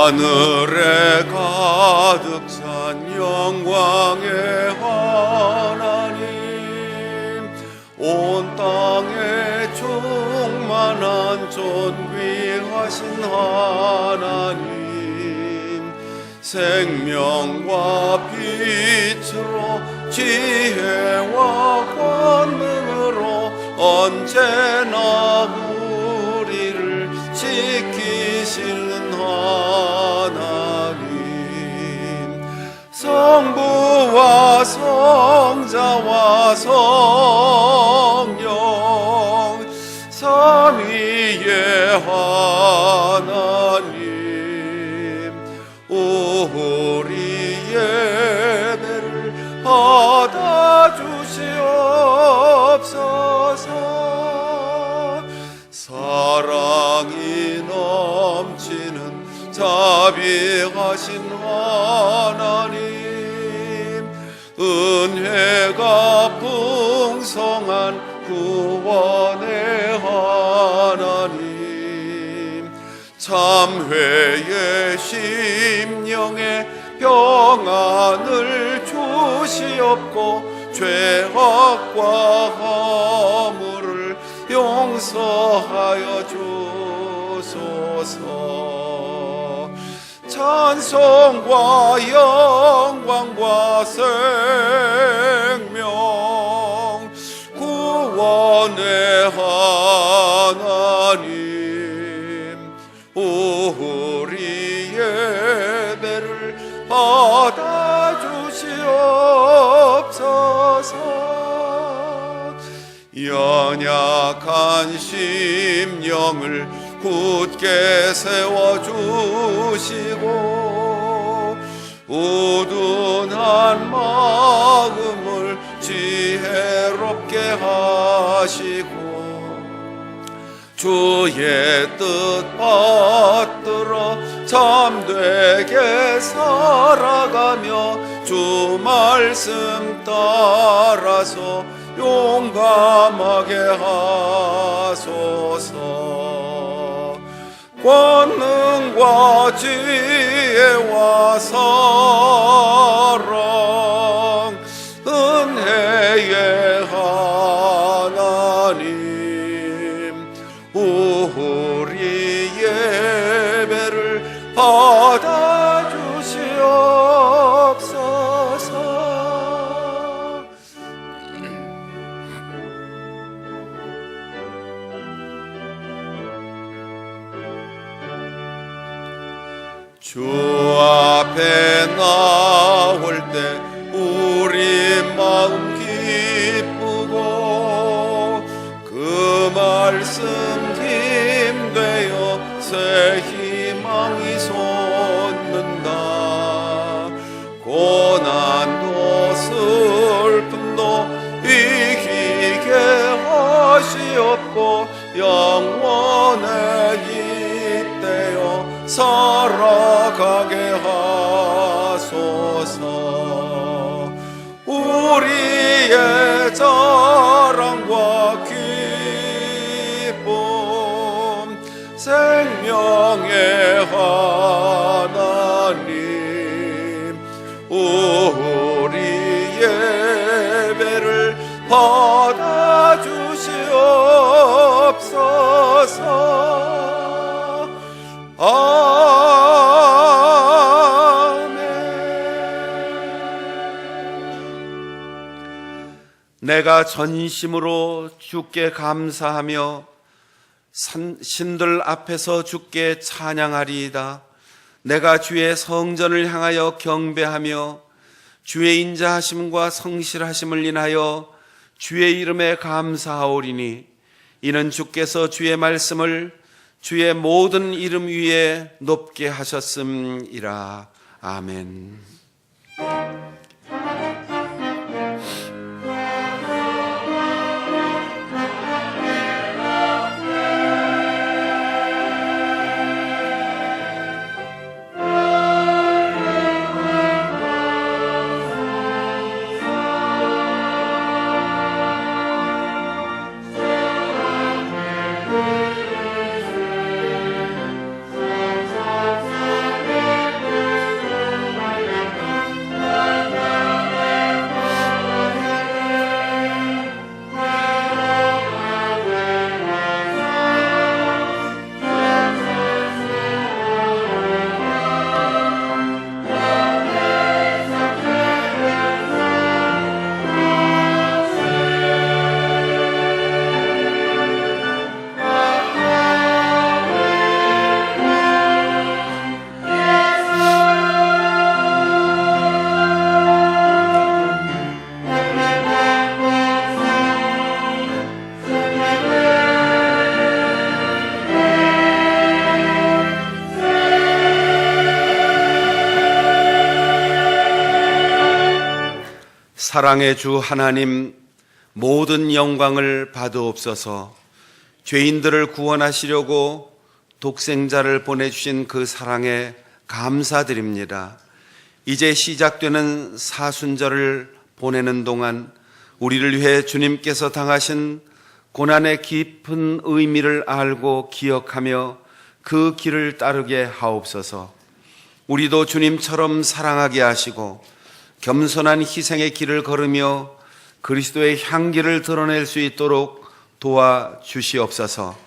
하늘에 가득 찬 영광의 하나님, 온 땅에 충만한 존귀하신 하나님, 생명과 빛으로 지혜와 권능으로 언제나 우리를 지키시는 하나님, 성부와 성자와 성령 삼위의 하나님, 우리 예배를 받아주시옵소서. 사랑이 넘치는 자비하신 하나님, 은혜가 풍성한 구원의 하나님, 참회의 심령에 평안을 주시옵고 죄악과 허물을 용서하여 주소서. 찬송과 영광과 생명 구원의 하나님, 우리 예배를 받아주시옵소서. 연약한 심령을 굳게 세워주시고 우둔한 마음을 지혜롭게 하시고 주의 뜻 받들어 참되게 살아가며 주 말씀 따라서 용감하게 하소서. 권능과 지혜와 사랑 은혜의 하나님, 우리 예배를 받아주시옵소서. 주 앞에 나올 때 우리 마음 기쁘고 그 말씀 힘되어 새 희망이 솟는다. 고난도 슬픔도 이기게 하시옵고 영원에 잇대어 살아가게 하소서. 우리의 자랑과 기쁨 생명의 하나님, 우리 예배를 받아주시옵소서. 내가 전심으로 주께 감사하며 신들 앞에서 주께 찬양하리이다. 내가 주의 성전을 향하여 경배하며 주의 인자하심과 성실하심을 인하여 주의 이름에 감사하오리니, 이는 주께서 주의 말씀을 주의 모든 이름 위에 높게 하셨음이라. 아멘. 사랑의 주 하나님, 모든 영광을 받으옵소서. 죄인들을 구원하시려고 독생자를 보내주신 그 사랑에 감사드립니다. 이제 시작되는 사순절을 보내는 동안 우리를 위해 주님께서 당하신 고난의 깊은 의미를 알고 기억하며 그 길을 따르게 하옵소서. 우리도 주님처럼 사랑하게 하시고 겸손한 희생의 길을 걸으며 그리스도의 향기를 드러낼 수 있도록 도와주시옵소서.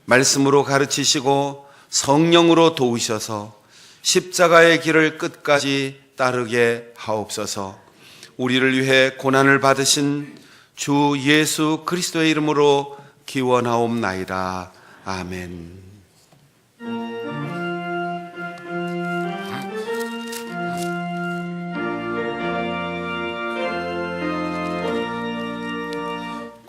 말씀으로 가르치시고 성령으로 도우셔서 십자가의 길을 끝까지 따르게 하옵소서. 우리를 위해 고난을 받으신 주 예수 그리스도의 이름으로 기원하옵나이다. 아멘.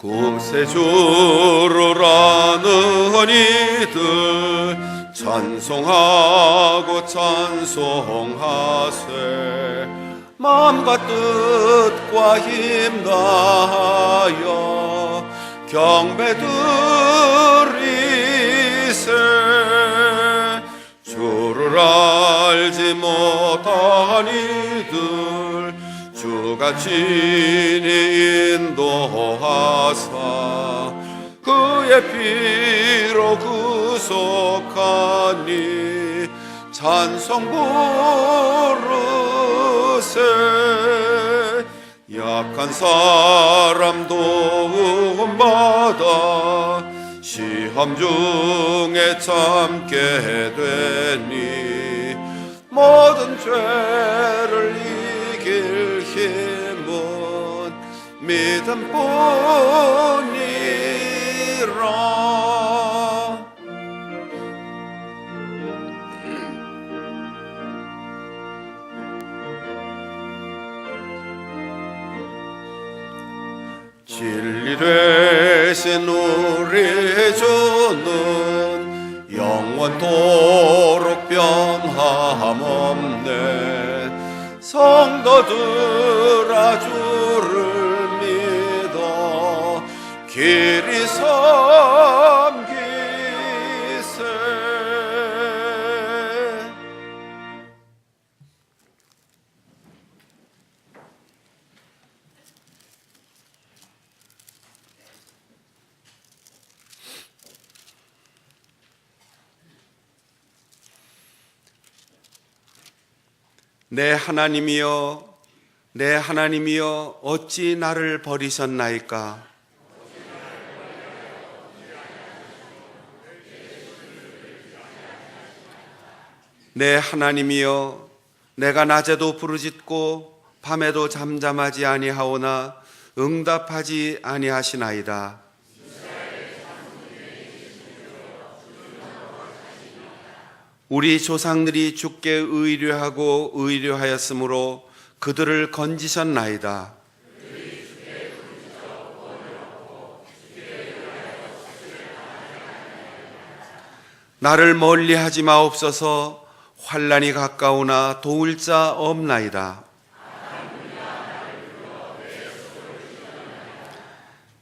구세주로라는 이들 찬송하고 찬송하세. 마음과 뜻과 힘 다하여 경배드리세. 주를 알지 못한 이들 주가 친히 인도하사 그의 피로 구속하니 찬송 부르세. 약한 사람 도움받아 시험 중에 참게 되니 모든 죄를 이길 힘은 믿음뿐이라. 진리 되신 우리 주는 영원토록 변함없네. 성도들아 주를 믿어 길이 섬기세. 내 하나님이여, 내 하나님이여, 어찌 나를 버리셨나이까? 내 하나님이여, 내가 낮에도 부르짖고 밤에도 잠잠하지 아니하오나 응답하지 아니하시나이다. 우리 조상들이 주께 의뢰하고 의뢰하였으므로 그들을 건지셨나이다. 나를 멀리하지 마옵소서. 환난이 가까우나 도울 자 없나이다.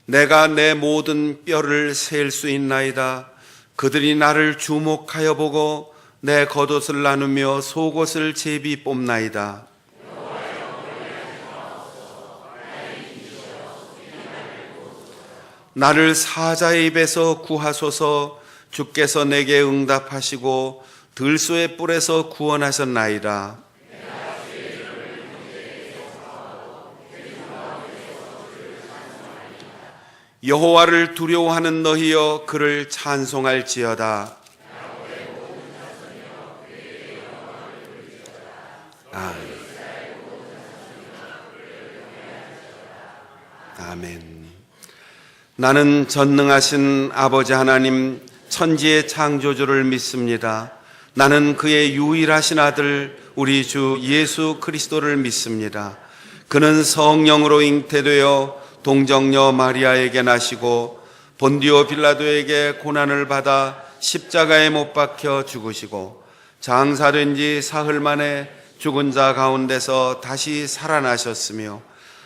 내가 내 모든 뼈를 셀 수 있나이다. 그들이 나를 주목하여 보고 내 겉옷을 나누며 속옷을 제비 뽑나이다. 나를 사자의 입에서 구하소서. 주께서 내게 응답하시고 들소의 뿔에서 구원하셨나이다. 여호와를 두려워하는 너희여 그를 찬송할지어다. 아멘. 나는 전능하신 아버지 하나님 천지의 창조주를 믿습니다. 나는 그의 유일하신 아들 우리 주 예수 그리스도를 믿습니다. 그는 성령으로 잉태되어 동정녀 마리아에게 나시고 본디오 빌라도에게 고난을 받아 십자가에 못 박혀 죽으시고 장사된 지 사흘 만에 죽은 자 가운데서 다시 살아나셨으며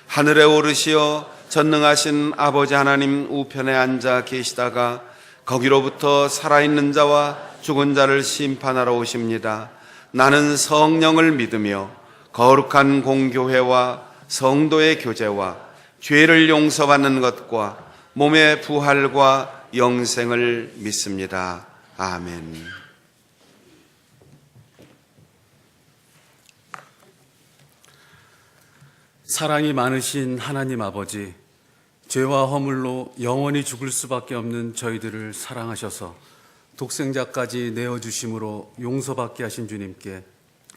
하늘에 오르시어 전능하신 아버지 하나님 우편에 앉아 계시다가 거기로부터 살아있는 자와 죽은 자를 심판하러 오십니다. 나는 성령을 믿으며 거룩한 공교회와 성도의 교제와 죄를 용서받는 것과 몸의 부활과 영생을 믿습니다. 아멘. 사랑이 많으신 하나님 아버지, 죄와 허물로 영원히 죽을 수밖에 없는 저희들을 사랑하셔서 독생자까지 내어주심으로 용서받게 하신 주님께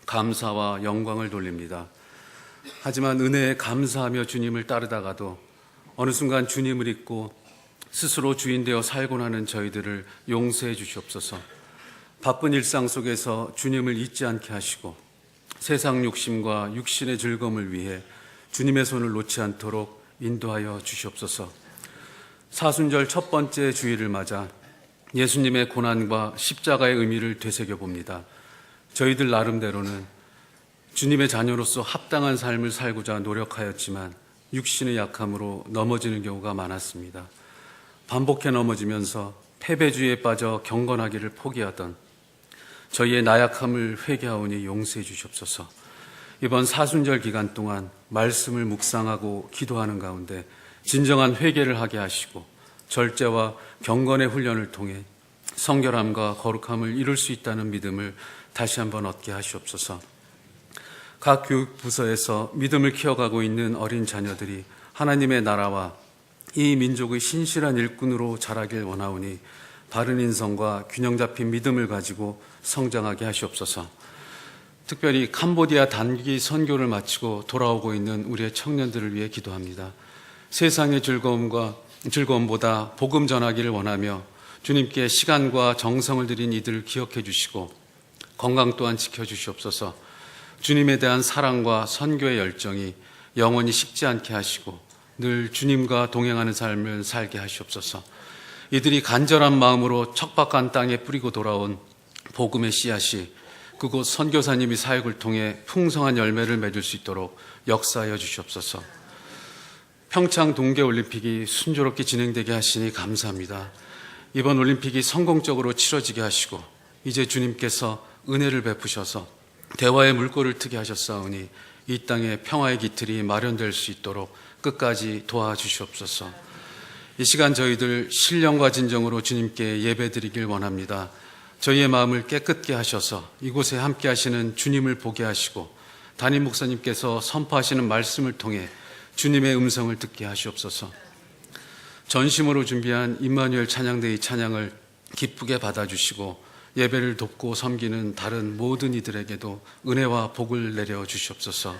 감사와 영광을 돌립니다. 하지만 은혜에 감사하며 주님을 따르다가도 어느 순간 주님을 잊고 스스로 주인 되어 살곤 하는 저희들을 용서해 주시옵소서. 바쁜 일상 속에서 주님을 잊지 않게 하시고 세상 욕심과 육신의 즐거움을 위해 주님의 손을 놓지 않도록 인도하여 주시옵소서. 사순절 첫 번째 주일을 맞아 예수님의 고난과 십자가의 의미를 되새겨봅니다. 저희들 나름대로는 주님의 자녀로서 합당한 삶을 살고자 노력하였지만 육신의 약함으로 넘어지는 경우가 많았습니다. 반복해 넘어지면서 패배주의에 빠져 경건하기를 포기하던 저희의 나약함을 회개하오니 용서해 주시옵소서. 이번 사순절 기간 동안 말씀을 묵상하고 기도하는 가운데 진정한 회개를 하게 하시고 절제와 경건의 훈련을 통해 성결함과 거룩함을 이룰 수 있다는 믿음을 다시 한번 얻게 하시옵소서. 각 교육부서에서 믿음을 키워가고 있는 어린 자녀들이 하나님의 나라와 이 민족의 신실한 일꾼으로 자라길 원하오니 바른 인성과 균형 잡힌 믿음을 가지고 성장하게 하시옵소서. 특별히 캄보디아 단기 선교를 마치고 돌아오고 있는 우리의 청년들을 위해 기도합니다. 세상의 즐거움보다 복음 전하기를 원하며 주님께 시간과 정성을 들인 이들을 기억해 주시고 건강 또한 지켜주시옵소서. 주님에 대한 사랑과 선교의 열정이 영원히 식지 않게 하시고 늘 주님과 동행하는 삶을 살게 하시옵소서. 이들이 간절한 마음으로 척박한 땅에 뿌리고 돌아온 복음의 씨앗이 그곳 선교사님이 사역을 통해 풍성한 열매를 맺을 수 있도록 역사하여 주시옵소서. 평창 동계올림픽이 순조롭게 진행되게 하시니 감사합니다. 이번 올림픽이 성공적으로 치러지게 하시고 이제 주님께서 은혜를 베푸셔서 대화의 물꼬를 트게 하셨사오니 이 땅에 평화의 기틀이 마련될 수 있도록 끝까지 도와주시옵소서. 이 시간 저희들 신령과 진정으로 주님께 예배드리길 원합니다. 저희의 마음을 깨끗게 하셔서 이곳에 함께 하시는 주님을 보게 하시고 담임 목사님께서 선포하시는 말씀을 통해 주님의 음성을 듣게 하시옵소서. 전심으로 준비한 임마누엘 찬양대의 찬양을 기쁘게 받아주시고 예배를 돕고 섬기는 다른 모든 이들에게도 은혜와 복을 내려 주시옵소서.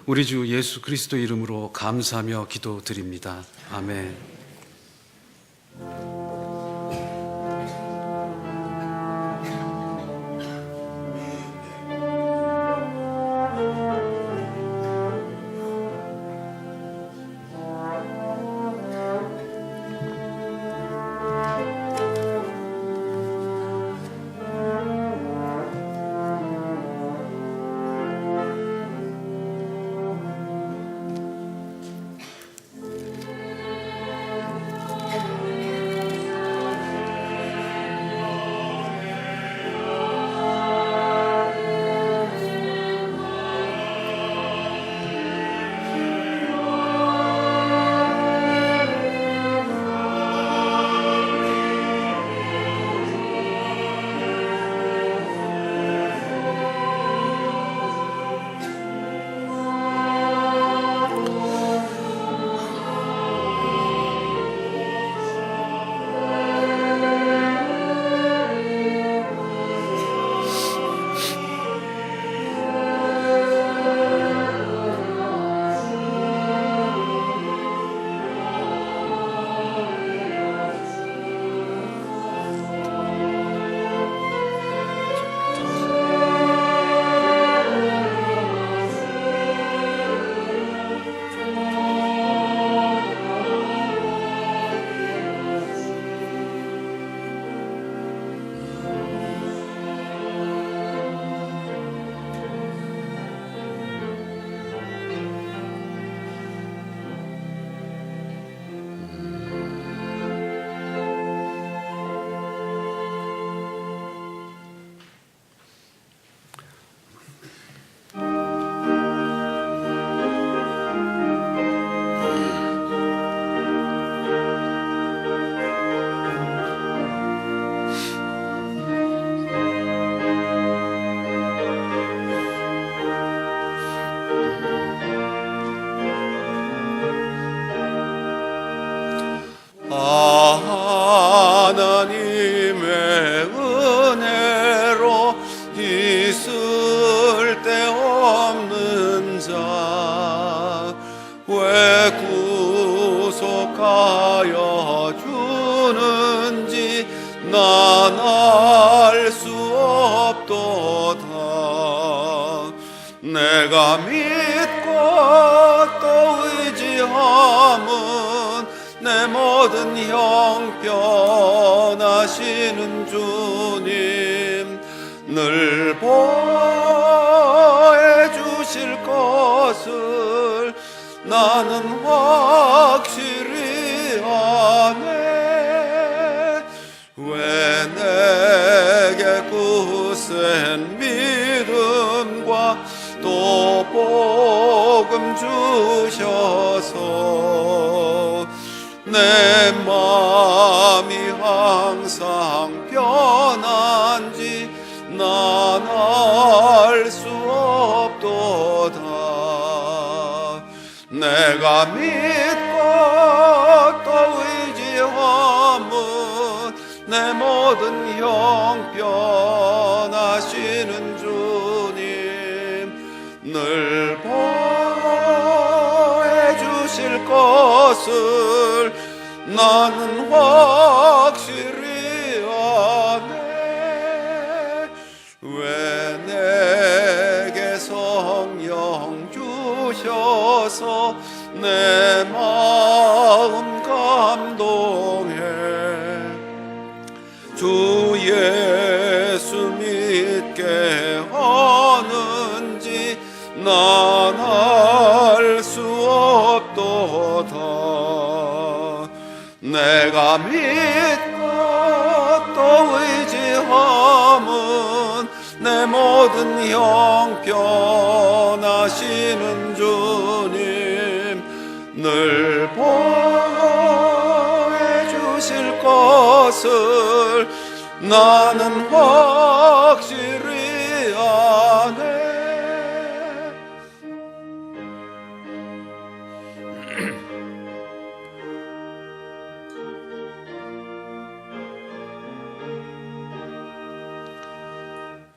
우리 주 예수 그리스도 이름으로 감사하며 기도드립니다. 아멘. 하나님의 은혜로 있을 데 없는 자 왜 구속하여 주는지 난 알 수 없도다. 내가 믿고 또 의지함은 내 모든 형편하시는 주님 늘 보해 주실 것을 나는 확실히 아네. 왜 내게 굳센 믿음과 또 복음 주셔서 내 마음이 항상 변한지 난 알 수 없도다. 내가 믿고 또 의지함은 내 모든 형편하시는 주님 늘 보해 주실 것을 나는 확실히 아네. 왜 내게 성령 주셔서 내 마음 감동해. 주 예수 믿게 하는지 난 알 수 없도다. 내가 믿고 또 의지함은 내 모든 형편하시는 주님 늘 보해 주실 것을 나는 확실히 아네.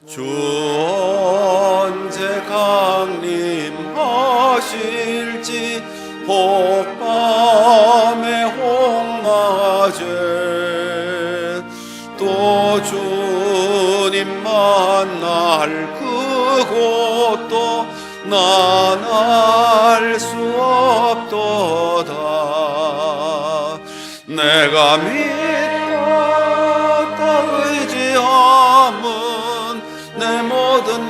주 언제 강림하실지 혹밤의 홍마제 또 주님 만날 그곳도 난 알 수 없도다. 내가 믿고 또 의지함은 내 모든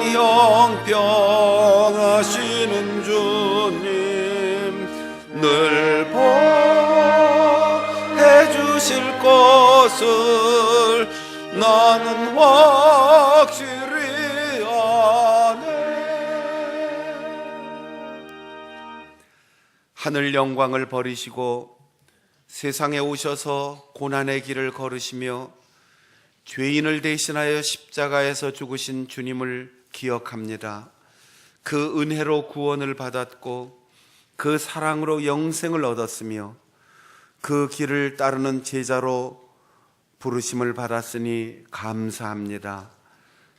형편하시는 주님 늘 보해 주실 것을 나는 확실히 아네. 하늘 영광을 버리시고 세상에 오셔서 고난의 길을 걸으시며 죄인을 대신하여 십자가에서 죽으신 주님을 기억합니다. 그 은혜로 구원을 받았고 그 사랑으로 영생을 얻었으며 그 길을 따르는 제자로 부르심을 받았으니 감사합니다.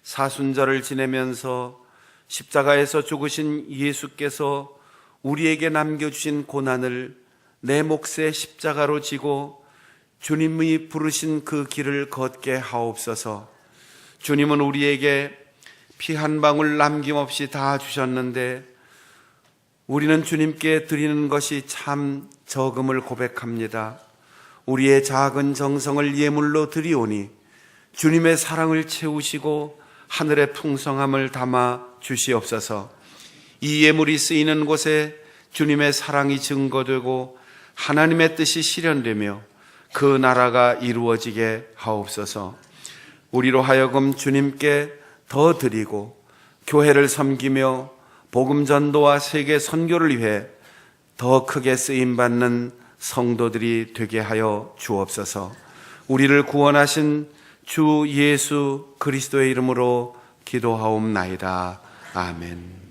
사순절을 지내면서 십자가에서 죽으신 예수께서 우리에게 남겨주신 고난을 내 몫의 십자가로 지고 주님이 부르신 그 길을 걷게 하옵소서. 주님은 우리에게 피 한 방울 남김없이 다 주셨는데 우리는 주님께 드리는 것이 참 적음을 고백합니다. 우리의 작은 정성을 예물로 드리오니 주님의 사랑을 채우시고 하늘의 풍성함을 담아 주시옵소서. 이 예물이 쓰이는 곳에 주님의 사랑이 증거되고 하나님의 뜻이 실현되며 그 나라가 이루어지게 하옵소서. 우리로 하여금 주님께 더 드리고 교회를 섬기며 복음 전도와 세계 선교를 위해 더 크게 쓰임받는 성도들이 되게 하여 주옵소서. 우리를 구원하신 주 예수 그리스도의 이름으로 기도하옵나이다. 아멘.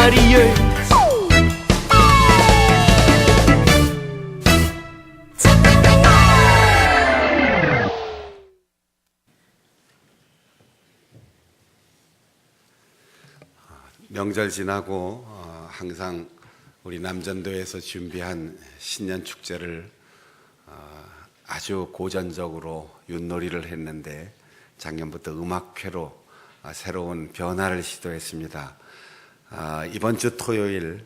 자리에 명절 지나고 항상 우리 남전도에서 준비한 신년 축제를 아주 고전적으로 윷놀이를 했는데 작년부터 음악회로 새로운 변화를 시도했습니다. 이번 주 토요일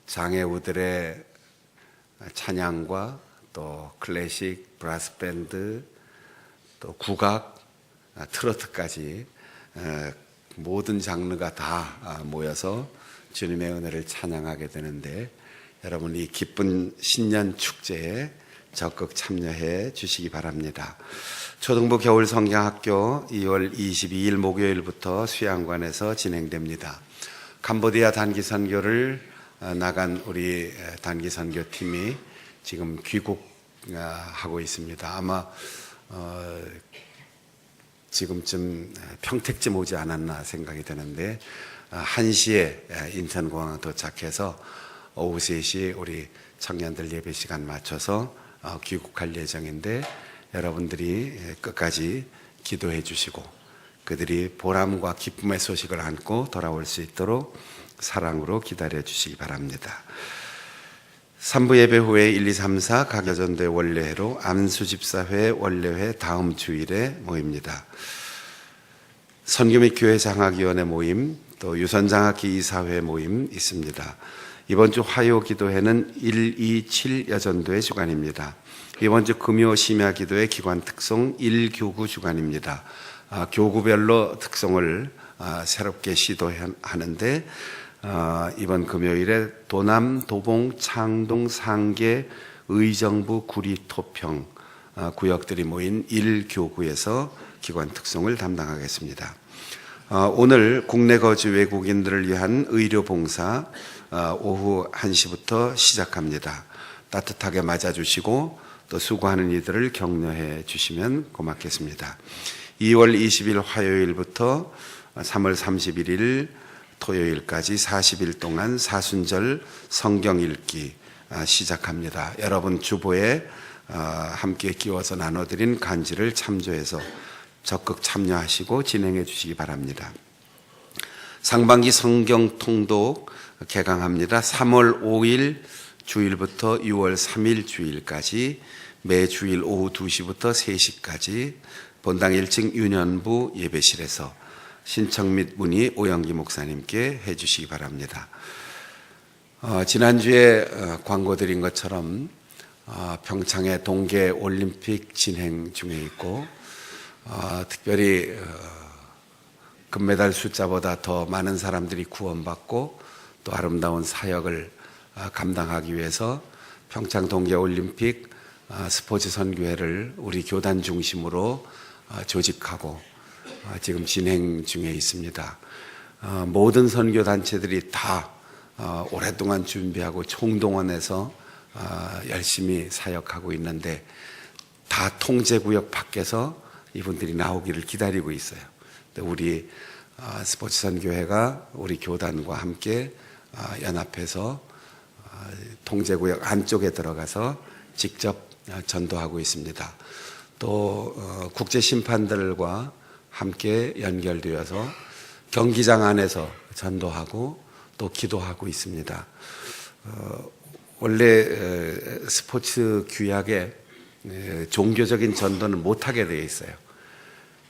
장애우들의 찬양과 또 클래식, 브라스 밴드, 또 국악, 트로트까지 모든 장르가 다 모여서 주님의 은혜를 찬양하게 되는데 여러분 이 기쁜 신년 축제에 적극 참여해 주시기 바랍니다. 초등부 겨울 성경학교 2월 22일 목요일부터 수양관에서 진행됩니다. 캄보디아 단기 선교를 나간 우리 단기 선교팀이 지금 귀국하고 있습니다. 아마 지금쯤 평택쯤 오지 않았나 생각이 드는데 1시에 인천공항 도착해서 오후 3시 우리 청년들 예배 시간 맞춰서 귀국할 예정인데 여러분들이 끝까지 기도해 주시고 그들이 보람과 기쁨의 소식을 안고 돌아올 수 있도록 사랑으로 기다려 주시기 바랍니다. 3부 예배 후에 1, 2, 3, 4 각여전도의 원래회로 암수집사회 원래회 다음 주일에 모입니다. 선교 및 교회 장학위원회 모임, 또 유선장학기 이사회 모임 있습니다. 이번 주 화요 기도회는 1, 2, 7 여전도의 주간입니다. 이번 주 금요 심야 기도회 기관 특송 1교구 주간입니다. 교구별로 특송을 새롭게 시도하는데 이번 금요일에 도남, 도봉, 창동, 상계, 의정부, 구리, 토평 구역들이 모인 1교구에서 기관 특송을 담당하겠습니다. 오늘 국내 거주 외국인들을 위한 의료봉사 오후 1시부터 시작합니다. 따뜻하게 맞아주시고 또 수고하는 이들을 격려해 주시면 고맙겠습니다. 2월 20일 화요일부터 3월 31일 토요일까지 40일 동안 사순절 성경 읽기 시작합니다. 여러분 주보에 함께 끼워서 나눠드린 간지를 참조해서 적극 참여하시고 진행해 주시기 바랍니다. 상반기 성경 통독 개강합니다. 3월 5일 주일부터 6월 3일 주일까지 매주일 오후 2시부터 3시까지 본당 1층 유년부 예배실에서 신청 및 문의 오영기 목사님께 해주시기 바랍니다. 지난주에 광고 드린 것처럼 평창의 동계 올림픽 진행 중에 있고 특별히 금메달 숫자보다 더 많은 사람들이 구원받고 또 아름다운 사역을 감당하기 위해서 평창 동계 올림픽 스포츠 선교회를 우리 교단 중심으로 조직하고 지금 진행 중에 있습니다. 모든 선교 단체들이 다 오랫동안 준비하고 총동원해서 열심히 사역하고 있는데 다 통제구역 밖에서 이분들이 나오기를 기다리고 있어요. 우리 스포츠 선교회가 우리 교단과 함께 연합해서 통제구역 안쪽에 들어가서 직접 전도하고 있습니다. 또 국제심판들과 함께 연결되어서 경기장 안에서 전도하고 또 기도하고 있습니다. 원래 스포츠 규약에 종교적인 전도는 못하게 되어 있어요.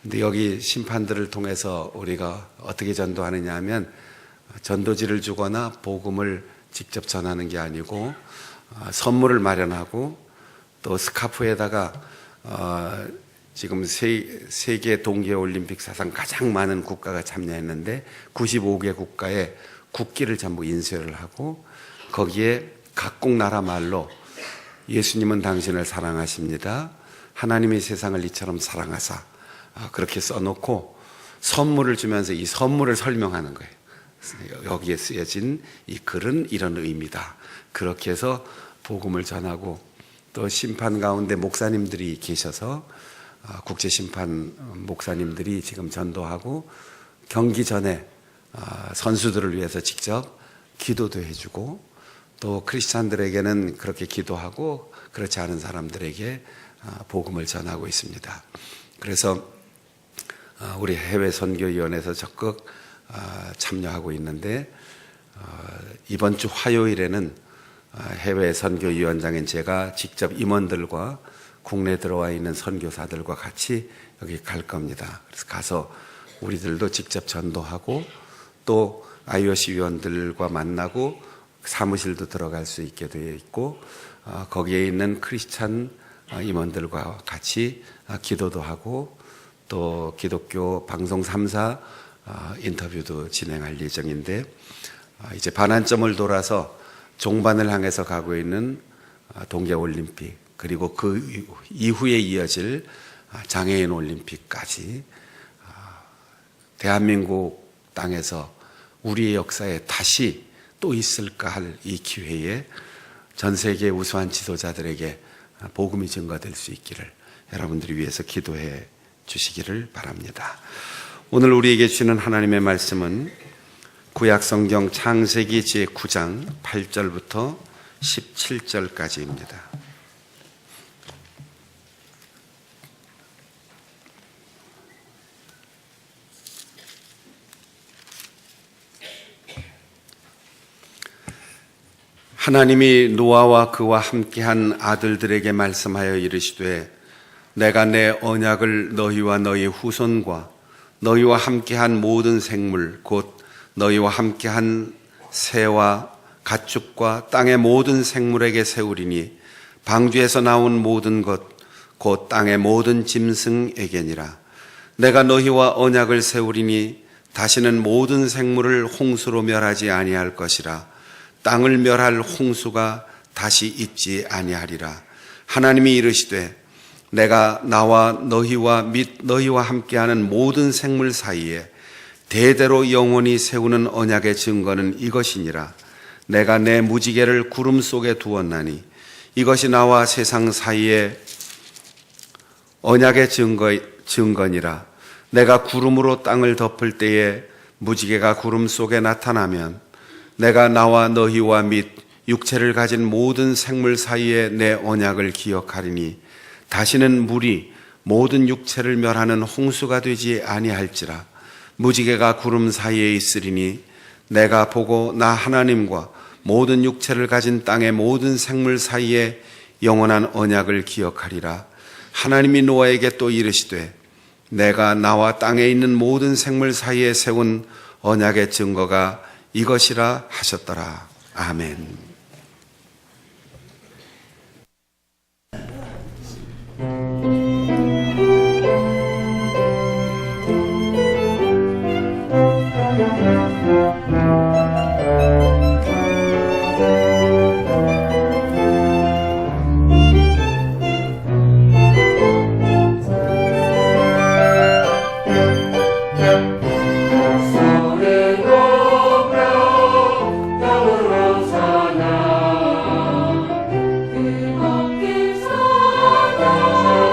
근데 여기 심판들을 통해서 우리가 어떻게 전도하느냐 하면 전도지를 주거나 복음을 직접 전하는 게 아니고 선물을 마련하고 또 스카프에다가 지금 세계 동계올림픽 사상 가장 많은 국가가 참여했는데 95개 국가의 국기를 전부 인쇄를 하고 거기에 각국 나라 말로 예수님은 당신을 사랑하십니다. 하나님이 세상을 이처럼 사랑하사 그렇게 써놓고 선물을 주면서 이 선물을 설명하는 거예요. 여기에 쓰여진 이 글은 이런 의미다. 그렇게 해서 복음을 전하고 또 심판 가운데 목사님들이 계셔서 국제심판 목사님들이 지금 전도하고 경기 전에 선수들을 위해서 직접 기도도 해주고 또 크리스찬들에게는 그렇게 기도하고 그렇지 않은 사람들에게 복음을 전하고 있습니다. 그래서 우리 해외 선교위원회에서 적극 참여하고 있는데 이번 주 화요일에는 해외 선교위원장인 제가 직접 임원들과 국내 들어와 있는 선교사들과 같이 여기 갈 겁니다. 그래서 가서 우리들도 직접 전도하고 또 IOC 위원들과 만나고 사무실도 들어갈 수 있게 되어 있고 거기에 있는 크리스찬 임원들과 같이 기도도 하고 또 기독교 방송 3사 인터뷰도 진행할 예정인데 이제 반환점을 돌아서 종반을 향해서 가고 있는 동계올림픽 그리고 그 이후에 이어질 장애인 올림픽까지 대한민국 땅에서 우리의 역사에 다시 또 있을까 할 이 기회에 전 세계 우수한 지도자들에게 복음이 증거될 수 있기를 여러분들이 위해서 기도해 주시기를 바랍니다. 오늘 우리에게 주시는 하나님의 말씀은 구약 성경 창세기 제9장 8절부터 17절까지입니다. 하나님이 노아와 그와 함께한 아들들에게 말씀하여 이르시되 내가 내 언약을 너희와 너희 후손과 너희와 함께한 모든 생물 곧 너희와 함께한 새와 가축과 땅의 모든 생물에게 세우리니 방주에서 나온 모든 것 곧 땅의 모든 짐승에게니라. 내가 너희와 언약을 세우리니 다시는 모든 생물을 홍수로 멸하지 아니할 것이라. 땅을 멸할 홍수가 다시 있지 아니하리라. 하나님이 이르시되 내가 나와 너희와 및 너희와 함께하는 모든 생물 사이에 대대로 영원히 세우는 언약의 증거는 이것이니라. 내가 내 무지개를 구름 속에 두었나니 이것이 나와 세상 사이에 언약의 증거니라. 내가 구름으로 땅을 덮을 때에 무지개가 구름 속에 나타나면 내가 나와 너희와 및 육체를 가진 모든 생물 사이에 내 언약을 기억하리니 다시는 물이 모든 육체를 멸하는 홍수가 되지 아니할지라. 무지개가 구름 사이에 있으리니 내가 보고 나 하나님과 모든 육체를 가진 땅의 모든 생물 사이에 영원한 언약을 기억하리라. 하나님이 노아에게 또 이르시되 내가 나와 땅에 있는 모든 생물 사이에 세운 언약의 증거가 이것이라 하셨더라. 아멘. 길 사랑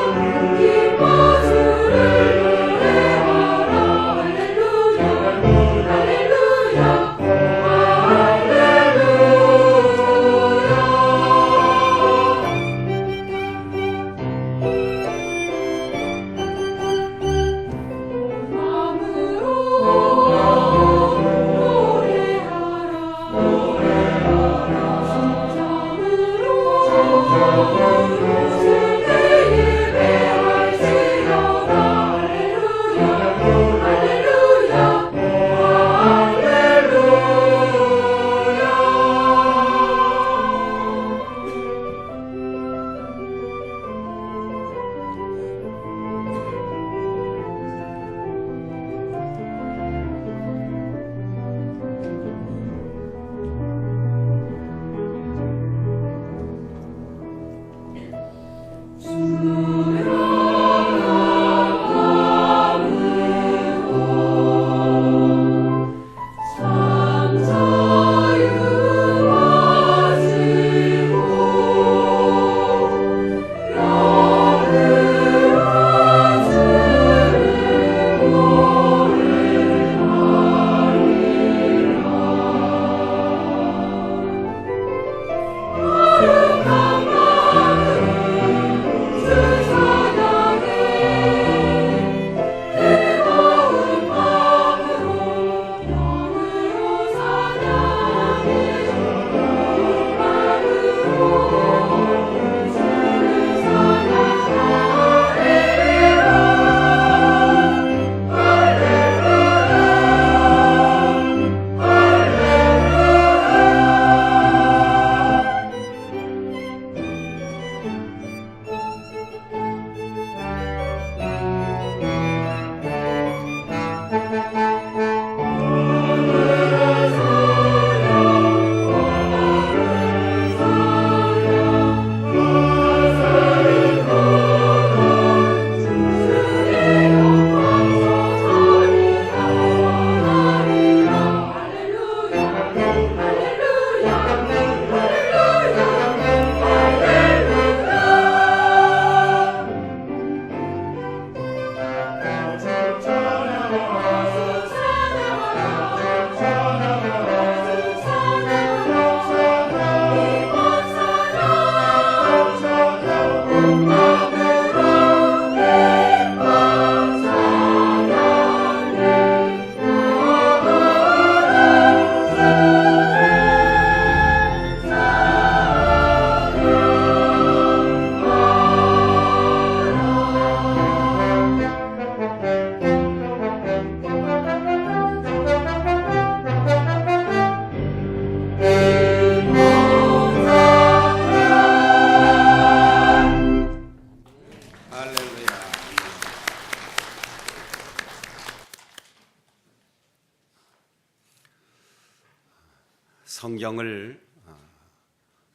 성경을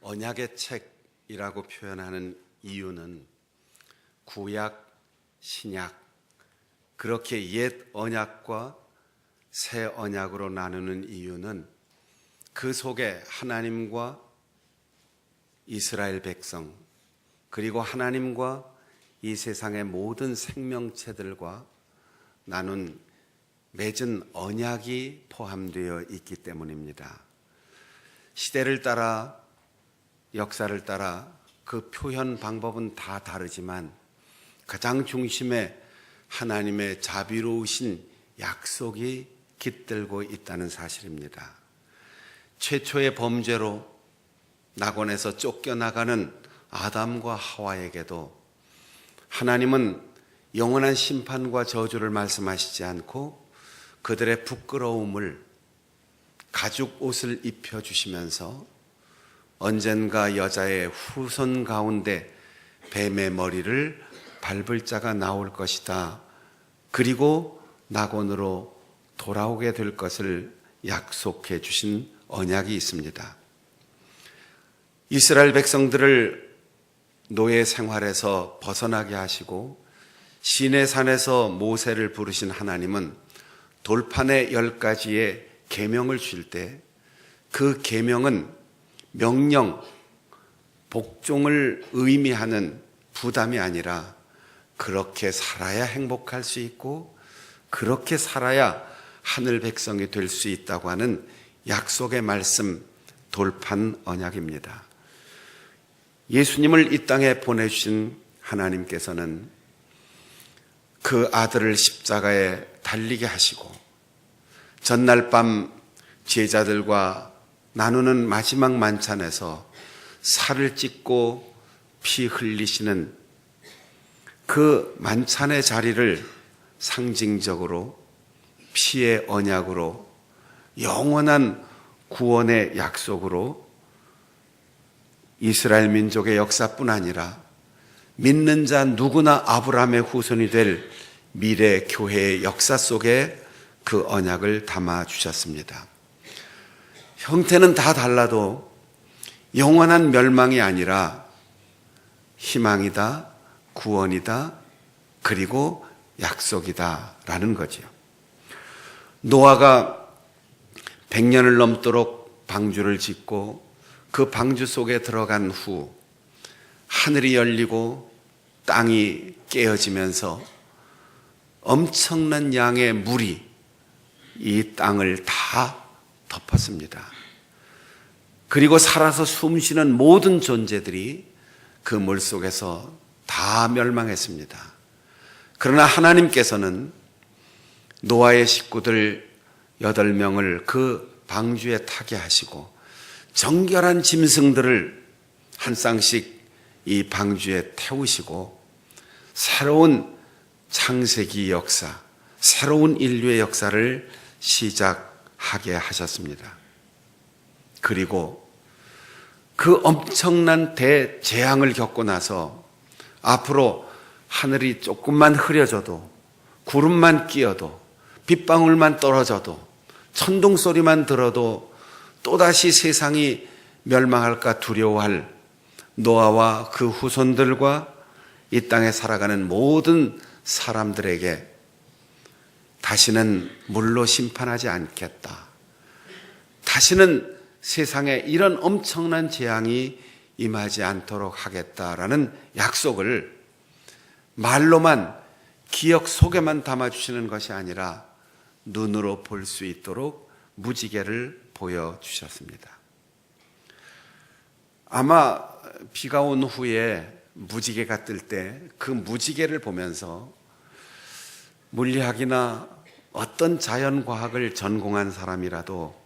언약의 책이라고 표현하는 이유는 구약, 신약, 그렇게 옛 언약과 새 언약으로 나누는 이유는 그 속에 하나님과 이스라엘 백성, 그리고 하나님과 이 세상의 모든 생명체들과 맺은 언약이 포함되어 있기 때문입니다. 시대를 따라, 역사를 따라 그 표현 방법은 다 다르지만 가장 중심에 하나님의 자비로우신 약속이 깃들고 있다는 사실입니다. 최초의 범죄로 낙원에서 쫓겨나가는 아담과 하와에게도 하나님은 영원한 심판과 저주를 말씀하시지 않고 그들의 부끄러움을 가죽 옷을 입혀주시면서 언젠가 여자의 후손 가운데 뱀의 머리를 밟을 자가 나올 것이다. 그리고 낙원으로 돌아오게 될 것을 약속해 주신 언약이 있습니다. 이스라엘 백성들을 노예 생활에서 벗어나게 하시고 시내산에서 모세를 부르신 하나님은 돌판에 10가지의 계명을 주실 때 그 계명은 명령, 복종을 의미하는 부담이 아니라 그렇게 살아야 행복할 수 있고 그렇게 살아야 하늘 백성이 될 수 있다고 하는 약속의 말씀, 돌판 언약입니다. 예수님을 이 땅에 보내주신 하나님께서는 그 아들을 십자가에 달리게 하시고 전날 밤 제자들과 나누는 마지막 만찬에서 살을 찢고 피 흘리시는 그 만찬의 자리를 상징적으로 피의 언약으로 영원한 구원의 약속으로 이스라엘 민족의 역사뿐 아니라 믿는 자 누구나 아브라함의 후손이 될 미래 교회의 역사 속에 그 언약을 담아 주셨습니다. 형태는 다 달라도 영원한 멸망이 아니라 희망이다, 구원이다, 그리고 약속이다라는 거지요. 노아가 100년을 넘도록 방주를 짓고 그 방주 속에 들어간 후 하늘이 열리고 땅이 깨어지면서 엄청난 양의 물이 이 땅을 다 덮었습니다. 그리고 살아서 숨쉬는 모든 존재들이 그 물 속에서 다 멸망했습니다. 그러나 하나님께서는 노아의 식구들 8명을 그 방주에 타게 하시고 정결한 짐승들을 한 쌍씩 이 방주에 태우시고 새로운 창세기 역사, 새로운 인류의 역사를 시작하게 하셨습니다. 그리고 그 엄청난 대재앙을 겪고 나서 앞으로 하늘이 조금만 흐려져도 구름만 끼어도 빗방울만 떨어져도 천둥 소리만 들어도 또다시 세상이 멸망할까 두려워할 노아와 그 후손들과 이 땅에 살아가는 모든 사람들에게 다시는 물로 심판하지 않겠다. 다시는 세상에 이런 엄청난 재앙이 임하지 않도록 하겠다라는 약속을 말로만 기억 속에만 담아주시는 것이 아니라 눈으로 볼 수 있도록 무지개를 보여주셨습니다. 아마 비가 온 후에 무지개가 뜰 때 그 무지개를 보면서 물리학이나 어떤 자연과학을 전공한 사람이라도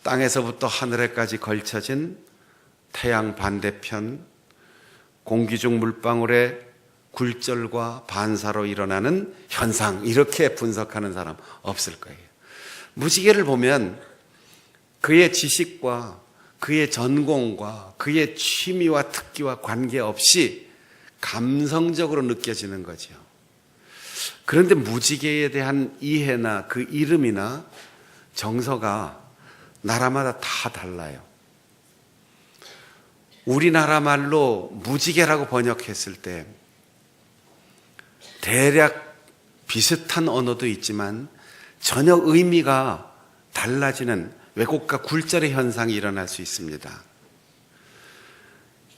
땅에서부터 하늘에까지 걸쳐진 태양 반대편 공기 중 물방울의 굴절과 반사로 일어나는 현상, 이렇게 분석하는 사람 없을 거예요. 무지개를 보면 그의 지식과 그의 전공과 그의 취미와 특기와 관계없이 감성적으로 느껴지는 거죠. 그런데 무지개에 대한 이해나 그 이름이나 정서가 나라마다 다 달라요. 우리나라 말로 무지개라고 번역했을 때 대략 비슷한 언어도 있지만 전혀 의미가 달라지는 왜곡과 굴절의 현상이 일어날 수 있습니다.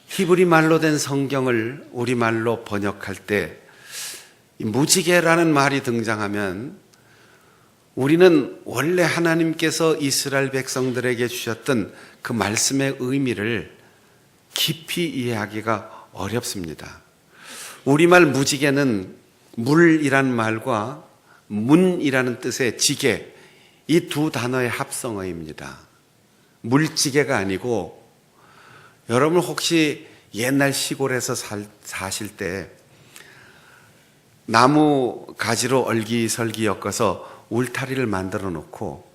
히브리 말로 된 성경을 우리말로 번역할 때 이 무지개라는 말이 등장하면 우리는 원래 하나님께서 이스라엘 백성들에게 주셨던 그 말씀의 의미를 깊이 이해하기가 어렵습니다. 우리말 무지개는 물이란 말과 문이라는 뜻의 지개, 이 두 단어의 합성어입니다. 물지개가 아니고, 여러분 혹시 옛날 시골에서 사실 때 나무 가지로 얼기설기 엮어서 울타리를 만들어 놓고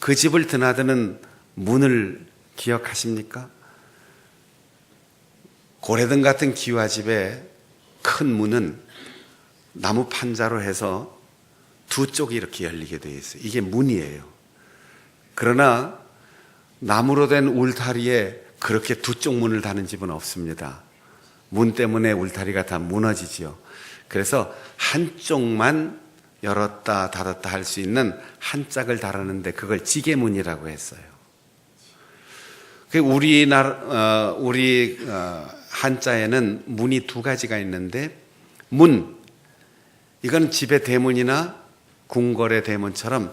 그 집을 드나드는 문을 기억하십니까? 고래등 같은 기와집의 큰 문은 나무 판자로 해서 두 쪽이 이렇게 열리게 되어 있어요. 이게 문이에요. 그러나 나무로 된 울타리에 그렇게 두 쪽 문을 다는 집은 없습니다. 문 때문에 울타리가 다 무너지지요. 그래서 한쪽만 열었다 닫았다 할 수 있는 한 짝을 달았는데 그걸 지게문이라고 했어요. 우리 한자에는 문이 두 가지가 있는데, 문, 이건 집의 대문이나 궁궐의 대문처럼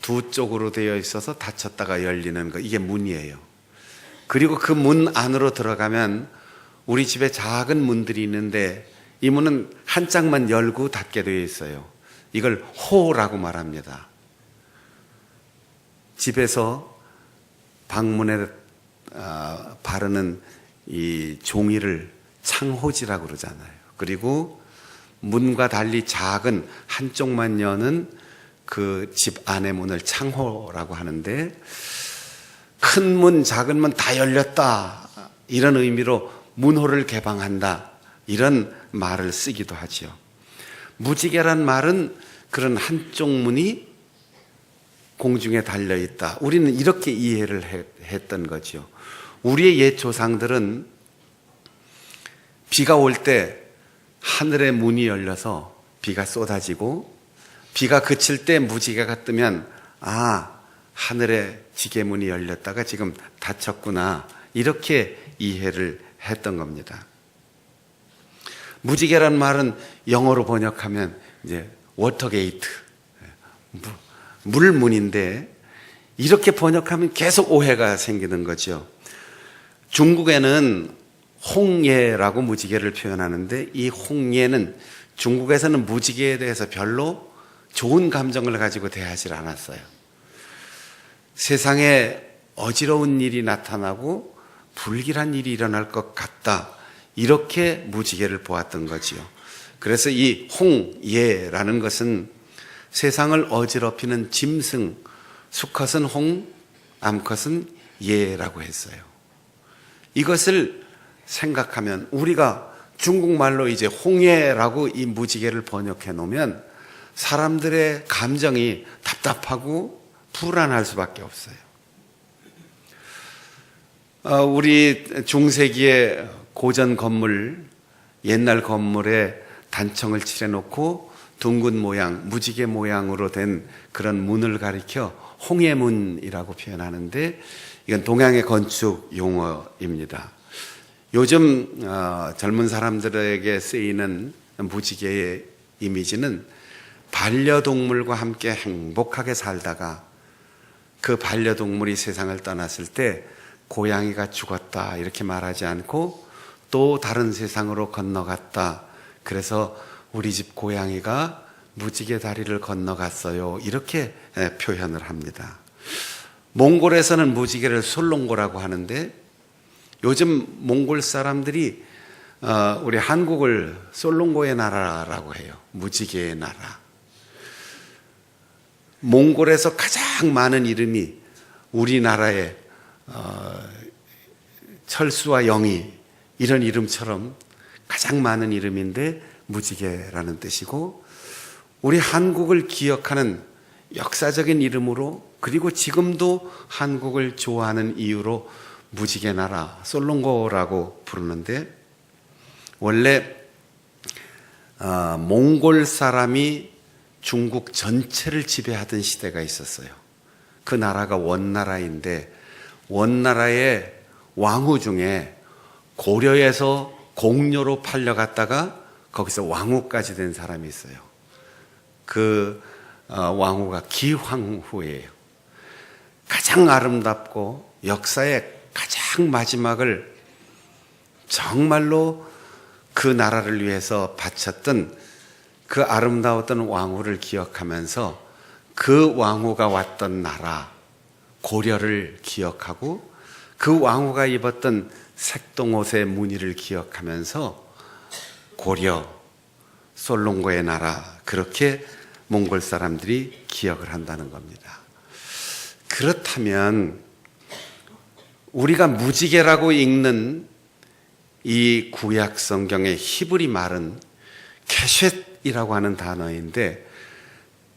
두 쪽으로 되어 있어서 닫혔다가 열리는 거, 이게 문이에요. 그리고 그 문 안으로 들어가면 우리 집에 작은 문들이 있는데 이 문은 한 짝만 열고 닫게 되어 있어요. 이걸 호라고 말합니다. 집에서 방문에 바르는 이 종이를 창호지라고 그러잖아요. 그리고 문과 달리 작은 한쪽만 여는 그 집 안의 문을 창호라고 하는데, 큰 문, 작은 문 다 열렸다, 이런 의미로 문호를 개방한다, 이런 말을 쓰기도 하지요. 무지개란 말은 그런 한쪽 문이 공중에 달려있다, 우리는 이렇게 이해를 했던 거죠. 우리의 옛 조상들은 비가 올 때 하늘의 문이 열려서 비가 쏟아지고, 비가 그칠 때 무지개가 뜨면 하늘의 지게문이 열렸다가 지금 닫혔구나, 이렇게 이해를 했던 겁니다. 무지개란 말은 영어로 번역하면 이제 워터게이트, 물문인데, 이렇게 번역하면 계속 오해가 생기는 거죠. 중국에는 홍예라고 무지개를 표현하는데, 이 홍예는 중국에서는 무지개에 대해서 별로 좋은 감정을 가지고 대하지 않았어요. 세상에 어지러운 일이 나타나고 불길한 일이 일어날 것 같다, 이렇게 무지개를 보았던 거지요. 그래서 이 홍예라는 것은 세상을 어지럽히는 짐승, 수컷은 홍, 암컷은 예라고 했어요. 이것을 생각하면 우리가 중국말로 이제 홍예라고 이 무지개를 번역해 놓으면 사람들의 감정이 답답하고 불안할 수밖에 없어요. 우리 중세기의 고전 건물, 옛날 건물에 단청을 칠해놓고 둥근 모양, 무지개 모양으로 된 그런 문을 가리켜 홍해문이라고 표현하는데, 이건 동양의 건축 용어입니다. 요즘 젊은 사람들에게 쓰이는 무지개의 이미지는 반려동물과 함께 행복하게 살다가 그 반려동물이 세상을 떠났을 때 고양이가 죽었다, 이렇게 말하지 않고 또 다른 세상으로 건너갔다, 그래서 우리 집 고양이가 무지개 다리를 건너갔어요, 이렇게 표현을 합니다. 몽골에서는 무지개를 솔롱고라고 하는데, 요즘 몽골 사람들이 우리 한국을 솔롱고의 나라라고 해요. 무지개의 나라. 몽골에서 가장 많은 이름이 우리나라의 철수와 영희, 이런 이름처럼 가장 많은 이름인데 무지개라는 뜻이고, 우리 한국을 기억하는 역사적인 이름으로 그리고 지금도 한국을 좋아하는 이유로 무지개 나라, 솔롱고라고 부르는데, 원래 몽골 사람이 중국 전체를 지배하던 시대가 있었어요. 그 나라가 원나라인데, 원나라의 왕후 중에 고려에서 공료로 팔려갔다가 거기서 왕후까지 된 사람이 있어요. 그 왕후가 기황후예요. 가장 아름답고 역사의 가장 마지막을 정말로 그 나라를 위해서 바쳤던 그 아름다웠던 왕후를 기억하면서 그 왕후가 왔던 나라 고려를 기억하고 그 왕후가 입었던 색동옷의 무늬를 기억하면서 고려, 솔롱고의 나라, 그렇게 몽골 사람들이 기억을 한다는 겁니다. 그렇다면 우리가 무지개라고 읽는 이 구약 성경의 히브리 말은 케셋이라고 하는 단어인데,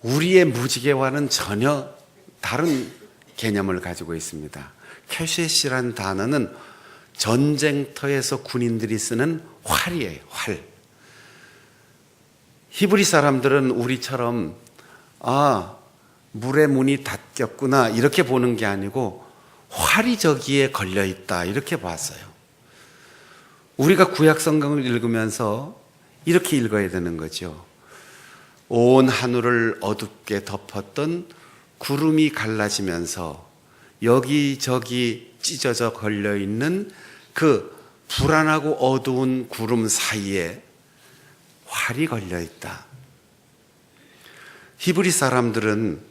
우리의 무지개와는 전혀 다른 개념을 가지고 있습니다. 케셋이라는 단어는 전쟁터에서 군인들이 쓰는 활이에요. 활. 히브리 사람들은 우리처럼 물의 문이 닫혔구나 이렇게 보는 게 아니고 활이 저기에 걸려 있다 이렇게 봤어요. 우리가 구약 성경을 읽으면서 이렇게 읽어야 되는 거죠. 온 하늘을 어둡게 덮었던 구름이 갈라지면서 여기저기 찢어져 걸려 있는 그 불안하고 어두운 구름 사이에 활이 걸려 있다. 히브리 사람들은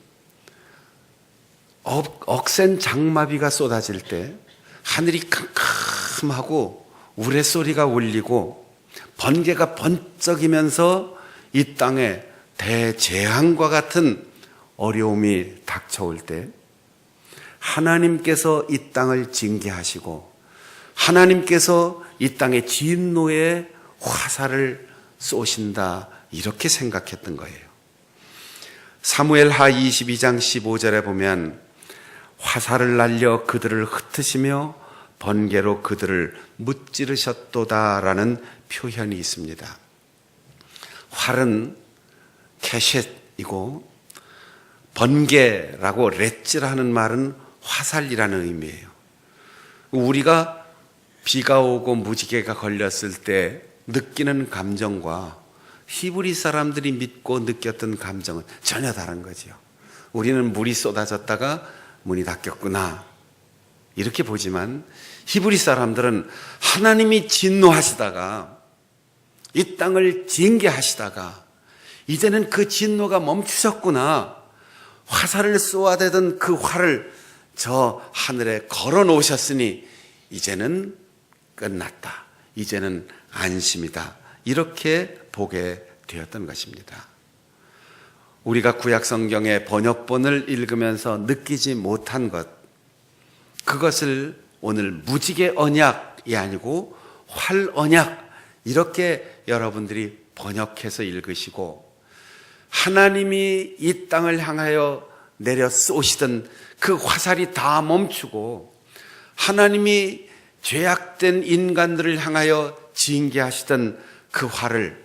억센 장마비가 쏟아질 때 하늘이 캄캄하고 우레소리가 울리고 번개가 번쩍이면서 이 땅에 대재앙과 같은 어려움이 닥쳐올 때 하나님께서 이 땅을 징계하시고 하나님께서 이 땅에 진노의 화살을 쏘신다 이렇게 생각했던 거예요. 사무엘하 22장 15절에 보면 화살을 날려 그들을 흩으시며 번개로 그들을 무찌르셨도다라는 표현이 있습니다. 활은 케셋이고 번개라고 렛지라는 말은 화살이라는 의미예요. 우리가 비가 오고 무지개가 걸렸을 때 느끼는 감정과 히브리 사람들이 믿고 느꼈던 감정은 전혀 다른 거죠. 우리는 물이 쏟아졌다가 문이 닫혔구나 이렇게 보지만 히브리 사람들은 하나님이 진노하시다가 이 땅을 징계하시다가 이제는 그 진노가 멈추셨구나, 화살을 쏘아대던 그 활을 저 하늘에 걸어 놓으셨으니 이제는 끝났다, 이제는 안심이다, 이렇게 보게 되었던 것입니다. 우리가 구약 성경의 번역본을 읽으면서 느끼지 못한 것, 그것을 오늘 무지개 언약이 아니고 활 언약 이렇게 여러분들이 번역해서 읽으시고, 하나님이 이 땅을 향하여 내려 쏘시던 그 화살이 다 멈추고 하나님이 죄악된 인간들을 향하여 징계하시던 그 활을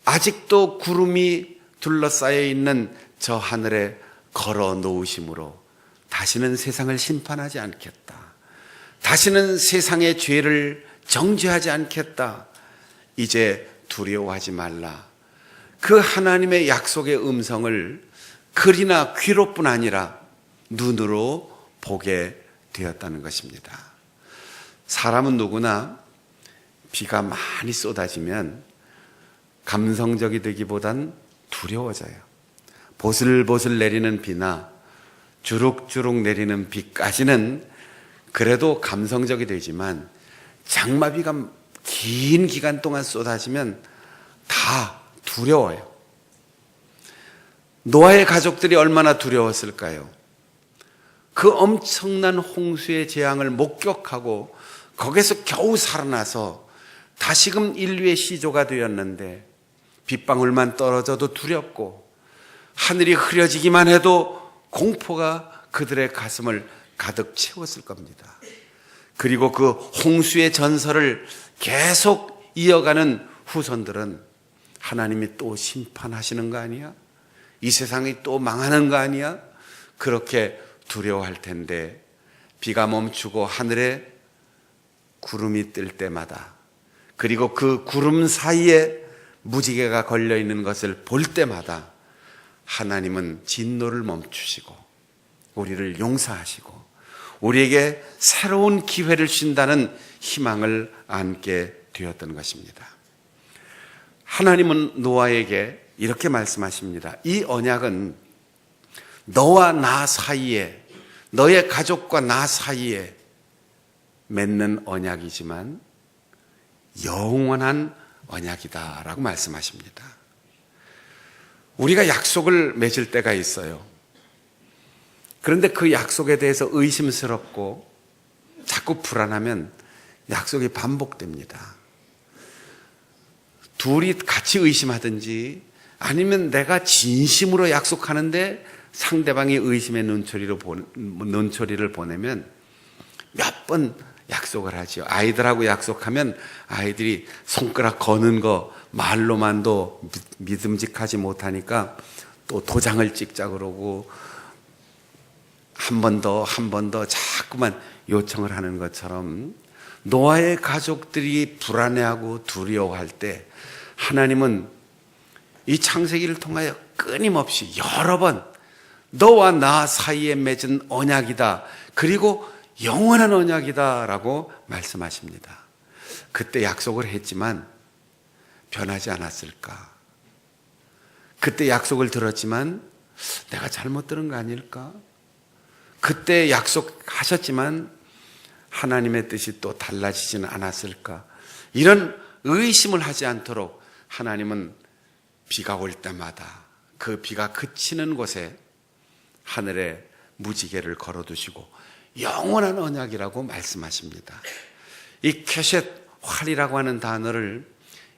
아직도 구름이 둘러싸여 있는 저 하늘에 걸어 놓으심으로 다시는 세상을 심판하지 않겠다, 다시는 세상의 죄를 정죄하지 않겠다, 이제 두려워하지 말라, 그 하나님의 약속의 음성을 글이나 귀로뿐 아니라 눈으로 보게 되었다는 것입니다. 사람은 누구나 비가 많이 쏟아지면 감성적이 되기보단 두려워져요. 보슬보슬 내리는 비나 주룩주룩 내리는 비까지는 그래도 감성적이 되지만 장마비가 긴 기간 동안 쏟아지면 다 두려워요. 노아의 가족들이 얼마나 두려웠을까요? 그 엄청난 홍수의 재앙을 목격하고 거기서 겨우 살아나서 다시금 인류의 시조가 되었는데 빗방울만 떨어져도 두렵고 하늘이 흐려지기만 해도 공포가 그들의 가슴을 가득 채웠을 겁니다. 그리고 그 홍수의 전설을 계속 이어가는 후손들은 하나님이 또 심판하시는 거 아니야? 이 세상이 또 망하는 거 아니야? 그렇게 두려워할 텐데 비가 멈추고 하늘에 구름이 뜰 때마다, 그리고 그 구름 사이에 무지개가 걸려 있는 것을 볼 때마다 하나님은 진노를 멈추시고 우리를 용서하시고 우리에게 새로운 기회를 주신다는 희망을 안게 되었던 것입니다. 하나님은 노아에게 이렇게 말씀하십니다. 이 언약은 너와 나 사이에, 너의 가족과 나 사이에 맺는 언약이지만 영원한 언약이다라고 말씀하십니다. 우리가 약속을 맺을 때가 있어요. 그런데 그 약속에 대해서 의심스럽고 자꾸 불안하면 약속이 반복됩니다. 둘이 같이 의심하든지 아니면 내가 진심으로 약속하는데 상대방이 의심의 눈초리를 보내면 몇 번 약속을 하죠. 아이들하고 약속하면 아이들이 손가락 거는 거 말로만도 믿음직하지 못하니까 또 도장을 찍자 그러고 한 번 더 자꾸만 요청을 하는 것처럼 노아의 가족들이 불안해하고 두려워할 때 하나님은 이 창세기를 통하여 끊임없이 여러 번 너와 나 사이에 맺은 언약이다, 그리고 영원한 언약이다 라고 말씀하십니다. 그때 약속을 했지만 변하지 않았을까? 그때 약속을 들었지만 내가 잘못 들은 거 아닐까? 그때 약속하셨지만 하나님의 뜻이 또 달라지지는 않았을까? 이런 의심을 하지 않도록 하나님은 비가 올 때마다 그 비가 그치는 곳에 하늘에 무지개를 걸어두시고 영원한 언약이라고 말씀하십니다. 이 캐셋 활이라고 하는 단어를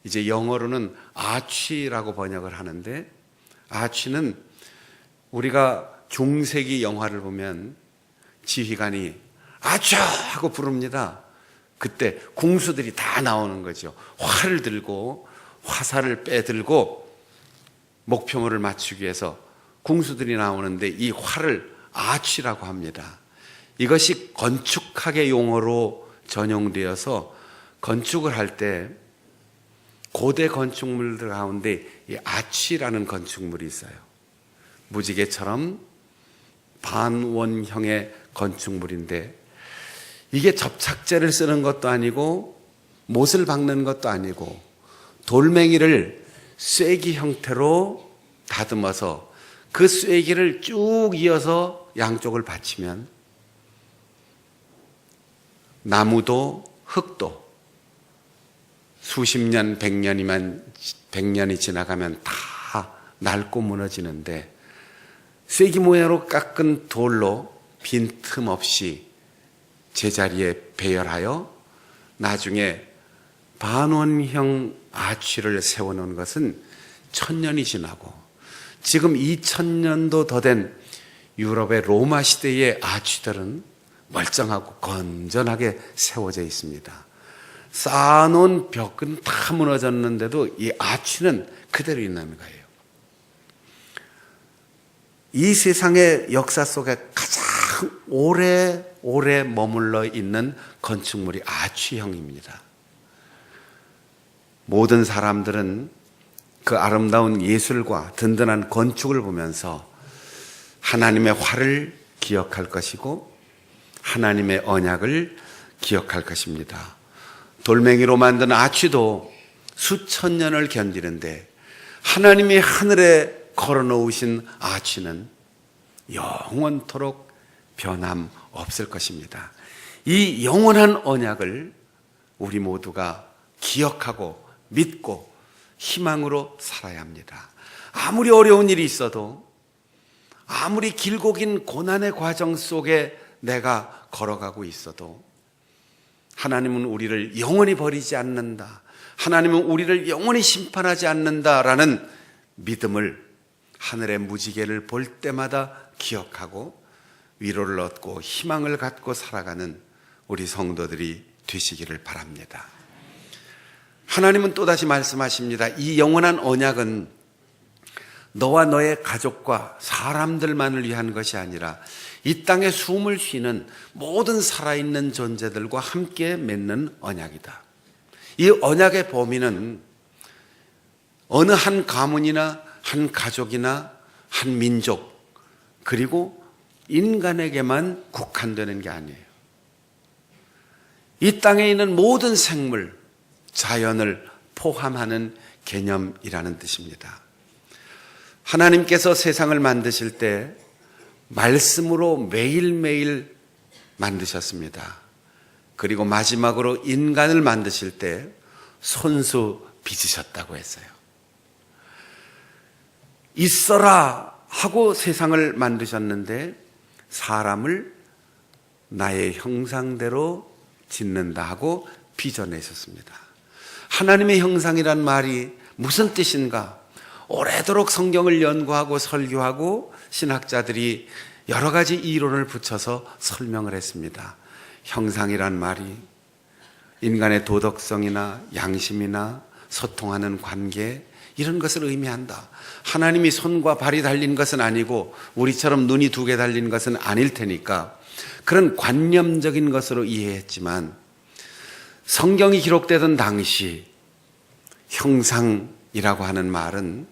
이제 영어로는 아치라고 번역을 하는데, 아치는 우리가 중세기 영화를 보면 지휘관이 아차 하고 부릅니다. 그때 궁수들이 다 나오는 거죠. 활을 들고 화살을 빼들고 목표물을 맞추기 위해서 궁수들이 나오는데 이 활을 아치라고 합니다. 이것이 건축학의 용어로 전용되어서 건축을 할 때 고대 건축물들 가운데 이 아치라는 건축물이 있어요. 무지개처럼 반원형의 건축물인데 이게 접착제를 쓰는 것도 아니고 못을 박는 것도 아니고 돌멩이를 쐐기 형태로 다듬어서 그 쐐기를 쭉 이어서 양쪽을 받치면 나무도 흙도 수십 년, 100년이 지나가면 다 낡고 무너지는데 쐐기 모양으로 깎은 돌로 빈틈없이 제자리에 배열하여 나중에 반원형 아치를 세워놓은 것은 1000년이 지나고 지금 2000년도 더 된 유럽의 로마 시대의 아치들은 멀쩡하고 건전하게 세워져 있습니다. 쌓아놓은 벽은 다 무너졌는데도 이 아치는 그대로 있는 거예요. 이 세상의 역사 속에 가장 오래 머물러 있는 건축물이 아치형입니다. 모든 사람들은 그 아름다운 예술과 든든한 건축을 보면서 하나님의 활을 기억할 것이고 하나님의 언약을 기억할 것입니다. 돌멩이로 만든 아치도 수천 년을 견디는데 하나님이 하늘에 걸어놓으신 아치는 영원토록 변함 없을 것입니다. 이 영원한 언약을 우리 모두가 기억하고 믿고 희망으로 살아야 합니다. 아무리 어려운 일이 있어도, 아무리 길고 긴 고난의 과정 속에 내가 걸어가고 있어도 하나님은 우리를 영원히 버리지 않는다, 하나님은 우리를 영원히 심판하지 않는다라는 믿음을 하늘의 무지개를 볼 때마다 기억하고 위로를 얻고 희망을 갖고 살아가는 우리 성도들이 되시기를 바랍니다. 하나님은 또다시 말씀하십니다. 이 영원한 언약은 너와 너의 가족과 사람들만을 위한 것이 아니라 이 땅에 숨을 쉬는 모든 살아있는 존재들과 함께 맺는 언약이다. 이 언약의 범위는 어느 한 가문이나 한 가족이나 한 민족 그리고 인간에게만 국한되는 게 아니에요. 이 땅에 있는 모든 생물, 자연을 포함하는 개념이라는 뜻입니다. 하나님께서 세상을 만드실 때 말씀으로 매일매일 만드셨습니다. 그리고 마지막으로 인간을 만드실 때 손수 빚으셨다고 했어요. 있어라 하고 세상을 만드셨는데 사람을 나의 형상대로 짓는다 하고 빚어내셨습니다. 하나님의 형상이란 말이 무슨 뜻인가? 오래도록 성경을 연구하고 설교하고 신학자들이 여러 가지 이론을 붙여서 설명을 했습니다. 형상이란 말이 인간의 도덕성이나 양심이나 소통하는 관계 이런 것을 의미한다. 하나님이 손과 발이 달린 것은 아니고 우리처럼 눈이 두 개 달린 것은 아닐 테니까 그런 관념적인 것으로 이해했지만 성경이 기록되던 당시 형상이라고 하는 말은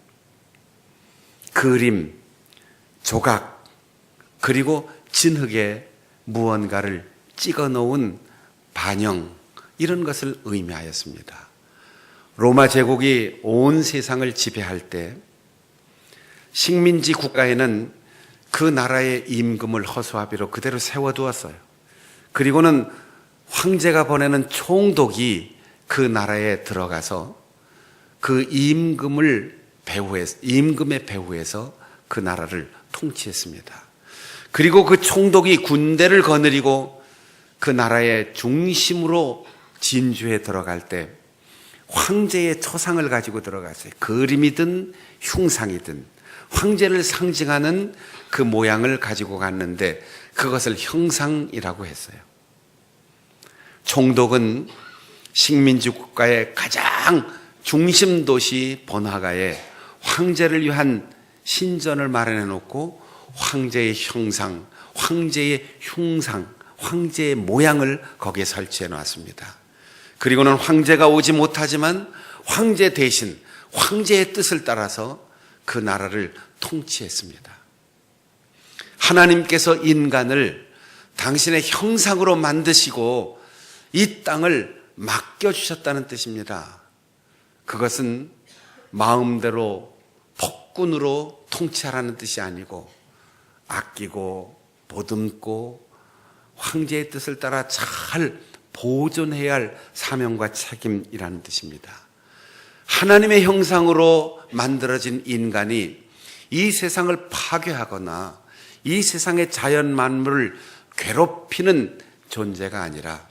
그림, 조각, 그리고 진흙에 무언가를 찍어 놓은 반영 이런 것을 의미하였습니다. 로마 제국이 온 세상을 지배할 때 식민지 국가에는 그 나라의 임금을 허수아비로 그대로 세워두었어요. 그리고는 황제가 보내는 총독이 그 나라에 들어가서 그 임금의 배후에서 그 나라를 통치했습니다. 그리고 그 총독이 군대를 거느리고 그 나라의 중심으로 진주에 들어갈 때 황제의 초상을 가지고 들어갔어요. 그림이든 흉상이든 황제를 상징하는 그 모양을 가지고 갔는데 그것을 형상이라고 했어요. 총독은 식민지 국가의 가장 중심 도시 번화가에 황제를 위한 신전을 마련해 놓고 황제의 형상, 황제의 흉상, 황제의 모양을 거기에 설치해 놨습니다. 그리고는 황제가 오지 못하지만 황제 대신 황제의 뜻을 따라서 그 나라를 통치했습니다. 하나님께서 인간을 당신의 형상으로 만드시고 이 땅을 맡겨주셨다는 뜻입니다. 그것은 마음대로 폭군으로 통치하라는 뜻이 아니고 아끼고 보듬고 황제의 뜻을 따라 잘 보존해야 할 사명과 책임이라는 뜻입니다. 하나님의 형상으로 만들어진 인간이 이 세상을 파괴하거나 이 세상의 자연 만물을 괴롭히는 존재가 아니라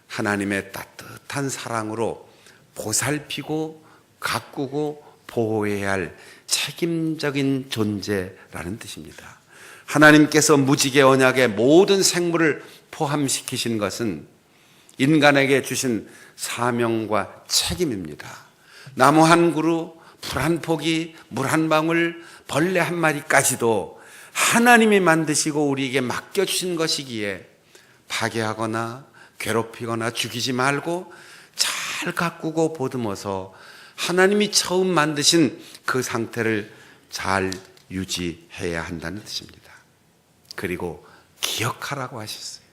하나님의 따뜻한 사랑으로 보살피고 가꾸고 보호해야 할 책임적인 존재라는 뜻입니다. 하나님께서 무지개 언약의 모든 생물을 포함시키신 것은 인간에게 주신 사명과 책임입니다. 나무 한 그루, 풀 한 포기, 물 한 방울, 벌레 한 마리까지도 하나님이 만드시고 우리에게 맡겨주신 것이기에 파괴하거나 괴롭히거나 죽이지 말고 잘 가꾸고 보듬어서 하나님이 처음 만드신 그 상태를 잘 유지해야 한다는 뜻입니다. 그리고 기억하라고 하셨어요.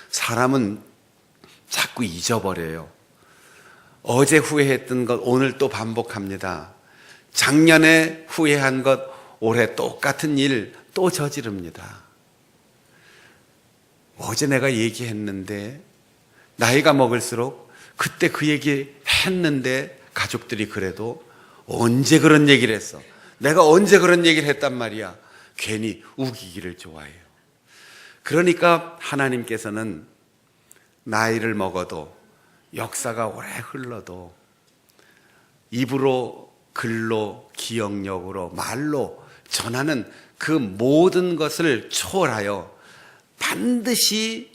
사람은 자꾸 잊어버려요. 어제 후회했던 것 오늘 또 반복합니다. 작년에 후회한 것 올해 똑같은 일 또 저지릅니다. 어제 내가 얘기했는데 나이가 먹을수록 그때 그 얘기 했는데 가족들이 그래도 언제 그런 얘기를 했어? 내가 언제 그런 얘기를 했단 말이야? 괜히 우기기를 좋아해요. 그러니까 하나님께서는 나이를 먹어도 역사가 오래 흘러도 입으로 글로 기억력으로 말로 전하는 그 모든 것을 초월하여 반드시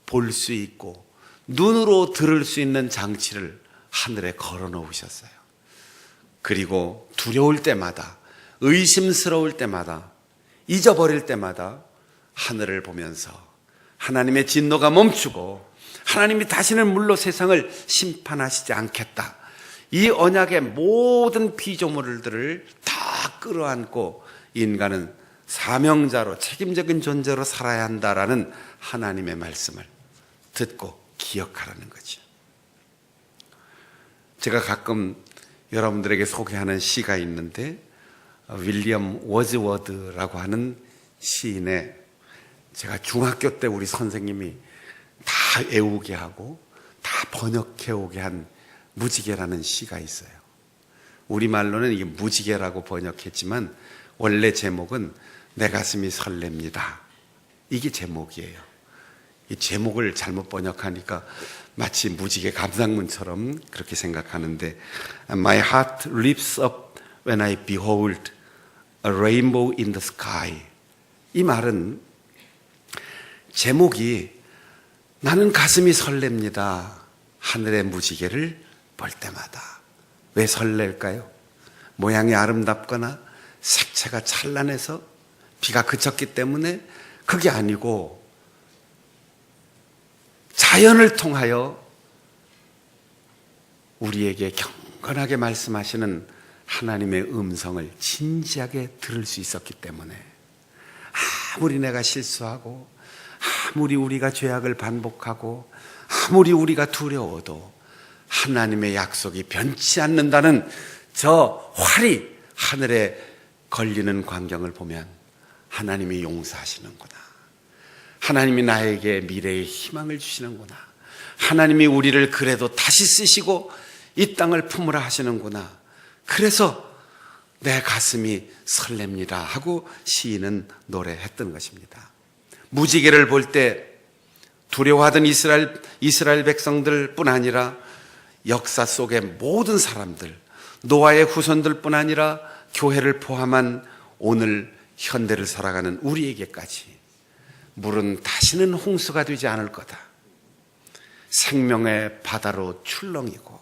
볼 수 있고 눈으로 들을 수 있는 장치를 하늘에 걸어 놓으셨어요. 그리고 두려울 때마다, 의심스러울 때마다, 잊어버릴 때마다 하늘을 보면서 하나님의 진노가 멈추고 하나님이 다시는 물로 세상을 심판하시지 않겠다, 이 언약의 모든 피조물들을 다 끌어안고 인간은 사명자로, 책임적인 존재로 살아야 한다라는 하나님의 말씀을 듣고 기억하라는 거죠. 제가 가끔 여러분들에게 소개하는 시가 있는데, 윌리엄 워즈워드라고 하는 시인의, 제가 중학교 때 우리 선생님이 다 외우게 하고 다 번역해 오게 한 무지개라는 시가 있어요. 우리말로는 이게 무지개라고 번역했지만 원래 제목은 내 가슴이 설렙니다, 이게 제목이에요. 이 제목을 잘못 번역하니까 마치 무지개 감상문처럼 그렇게 생각하는데, My heart leaps up when I behold a rainbow in the sky. 이 말은, 제목이 나는 가슴이 설렙니다, 하늘의 무지개를 볼 때마다. 왜 설렐까요? 모양이 아름답거나 색채가 찬란해서, 비가 그쳤기 때문에? 그게 아니고 자연을 통하여 우리에게 경건하게 말씀하시는 하나님의 음성을 진지하게 들을 수 있었기 때문에, 아무리 내가 실수하고 아무리 우리가 죄악을 반복하고 아무리 우리가 두려워도 하나님의 약속이 변치 않는다는 저 활이 하늘에 걸리는 광경을 보면 하나님이 용서하시는구나, 하나님이 나에게 미래의 희망을 주시는구나, 하나님이 우리를 그래도 다시 쓰시고 이 땅을 품으라 하시는구나, 그래서 내 가슴이 설렙니다 하고 시인은 노래했던 것입니다. 무지개를 볼 때 두려워하던 이스라엘 백성들 뿐 아니라 역사 속의 모든 사람들, 노아의 후손들 뿐 아니라 교회를 포함한 오늘 현대를 살아가는 우리에게까지 물은 다시는 홍수가 되지 않을 거다, 생명의 바다로 출렁이고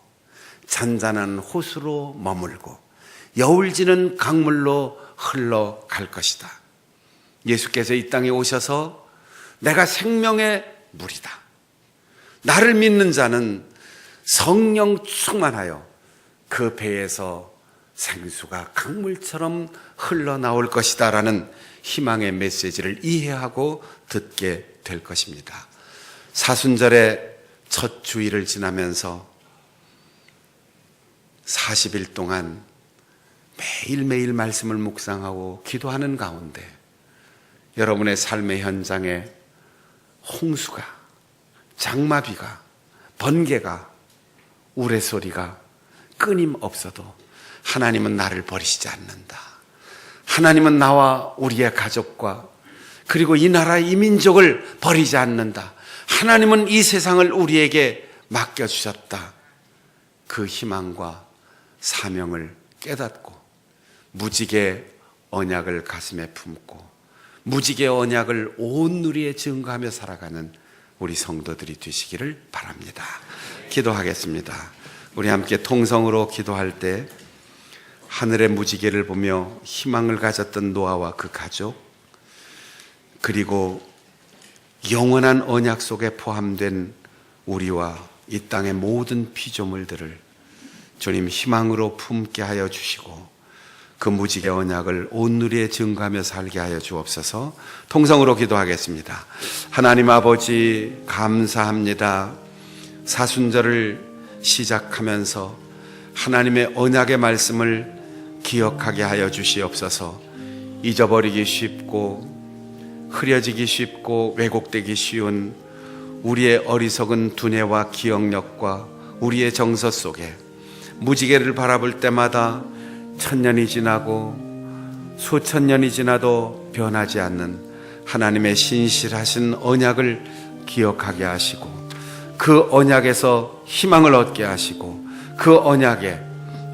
잔잔한 호수로 머물고 여울지는 강물로 흘러갈 것이다. 예수께서 이 땅에 오셔서 내가 생명의 물이다, 나를 믿는 자는 성령 충만하여 그 배에서 생수가 강물처럼 흘러나올 것이다 라는 희망의 메시지를 이해하고 듣게 될 것입니다. 사순절의 첫 주일을 지나면서 40일 동안 매일매일 말씀을 묵상하고 기도하는 가운데 여러분의 삶의 현장에 홍수가, 장마비가, 번개가, 우레소리가 끊임없어도 하나님은 나를 버리시지 않는다, 하나님은 나와 우리의 가족과 그리고 이 나라 이 민족을 버리지 않는다, 하나님은 이 세상을 우리에게 맡겨주셨다, 그 희망과 사명을 깨닫고 무지개 언약을 가슴에 품고 무지개 언약을 온 누리에 증거하며 살아가는 우리 성도들이 되시기를 바랍니다. 기도하겠습니다. 우리 함께 통성으로 기도할 때 하늘의 무지개를 보며 희망을 가졌던 노아와 그 가족, 그리고 영원한 언약 속에 포함된 우리와 이 땅의 모든 피조물들을 주님 희망으로 품게 하여 주시고 그 무지개 언약을 온 누리에 증거하며 살게 하여 주옵소서. 통성으로 기도하겠습니다. 하나님 아버지, 감사합니다. 사순절을 시작하면서 하나님의 언약의 말씀을 기억하게 하여 주시옵소서. 잊어버리기 쉽고 흐려지기 쉽고 왜곡되기 쉬운 우리의 어리석은 두뇌와 기억력과 우리의 정서 속에 무지개를 바라볼 때마다 천년이 지나고 수천 년이 지나도 변하지 않는 하나님의 신실하신 언약을 기억하게 하시고 그 언약에서 희망을 얻게 하시고 그 언약에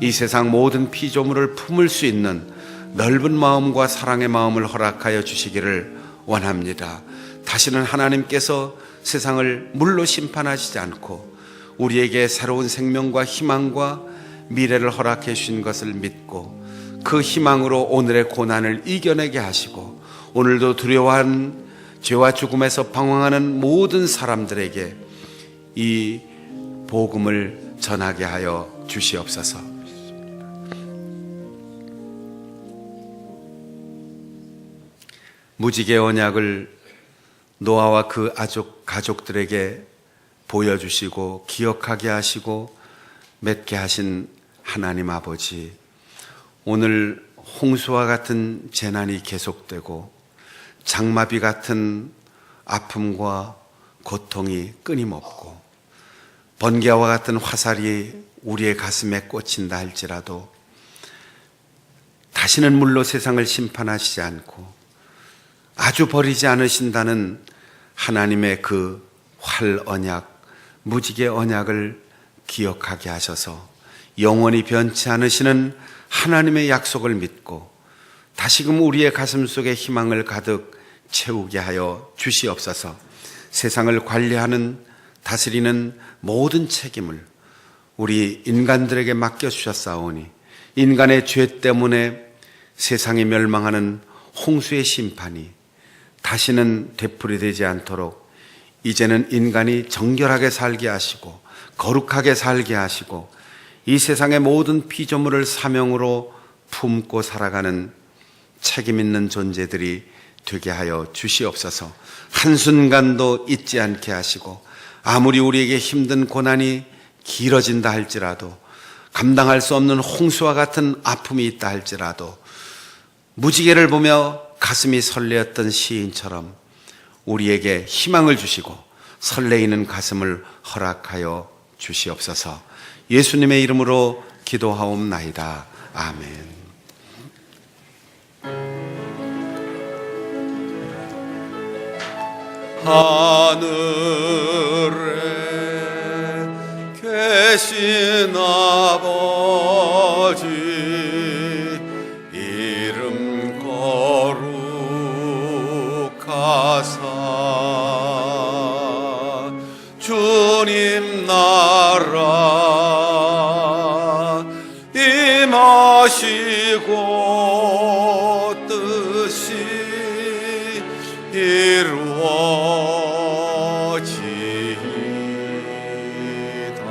이 세상 모든 피조물을 품을 수 있는 넓은 마음과 사랑의 마음을 허락하여 주시기를 원합니다. 다시는 하나님께서 세상을 물로 심판하시지 않고 우리에게 새로운 생명과 희망과 미래를 허락해 주신 것을 믿고 그 희망으로 오늘의 고난을 이겨내게 하시고 오늘도 두려워한 죄와 죽음에서 방황하는 모든 사람들에게 이 복음을 전하게 하여 주시옵소서. 무지개 언약을 노아와 그 가족들에게 보여주시고 기억하게 하시고 맺게 하신 하나님 아버지, 오늘 홍수와 같은 재난이 계속되고 장마비 같은 아픔과 고통이 끊임없고 번개와 같은 화살이 우리의 가슴에 꽂힌다 할지라도 다시는 물로 세상을 심판하시지 않고 아주 버리지 않으신다는 하나님의 그 활 언약, 무지개 언약을 기억하게 하셔서 영원히 변치 않으시는 하나님의 약속을 믿고 다시금 우리의 가슴 속에 희망을 가득 채우게 하여 주시옵소서. 세상을 관리하는, 다스리는 모든 책임을 우리 인간들에게 맡겨주셨사오니 인간의 죄 때문에 세상이 멸망하는 홍수의 심판이 다시는 되풀이되지 않도록 이제는 인간이 정결하게 살게 하시고 거룩하게 살게 하시고 이 세상의 모든 피조물을 사명으로 품고 살아가는 책임 있는 존재들이 되게 하여 주시옵소서. 한순간도 잊지 않게 하시고 아무리 우리에게 힘든 고난이 길어진다 할지라도 감당할 수 없는 홍수와 같은 아픔이 있다 할지라도 무지개를 보며 가슴이 설레었던 시인처럼 우리에게 희망을 주시고 설레이는 가슴을 허락하여 주시옵소서. 예수님의 이름으로 기도하옵나이다. 아멘. 하늘에 계신 아버지, 이름 거룩하사 주님 나라 임하시고 뜻이 이루어지이다.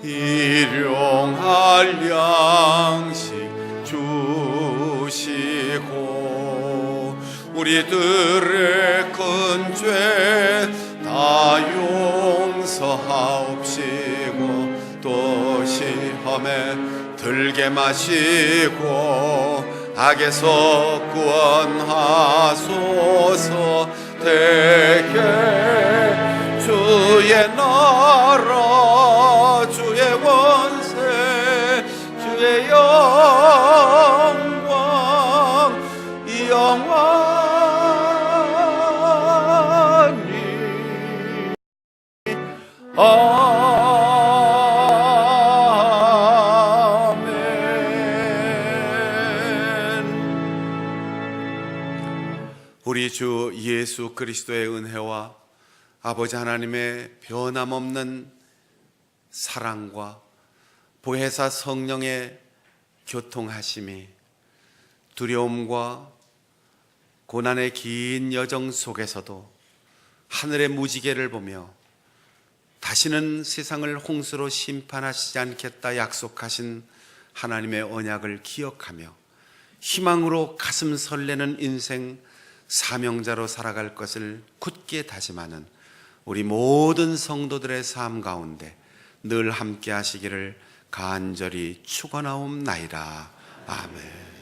일용할 양식 주시고 우리들의 큰 죄 다 용서하옵시고 또 시험에 들게 마시고 악에서 구원하소서. 대개 주의 나라 주의 권세 주의 영광 영원히 우리 주 예수 그리스도의 은혜와 아버지 하나님의 변함없는 사랑과 보혜사 성령의 교통하심이 두려움과 고난의 긴 여정 속에서도 하늘의 무지개를 보며 다시는 세상을 홍수로 심판하시지 않겠다 약속하신 하나님의 언약을 기억하며 희망으로 가슴 설레는 인생 사명자로 살아갈 것을 굳게 다짐하는 우리 모든 성도들의 삶 가운데 늘 함께 하시기를 간절히 축원하옵나이다. 아멘.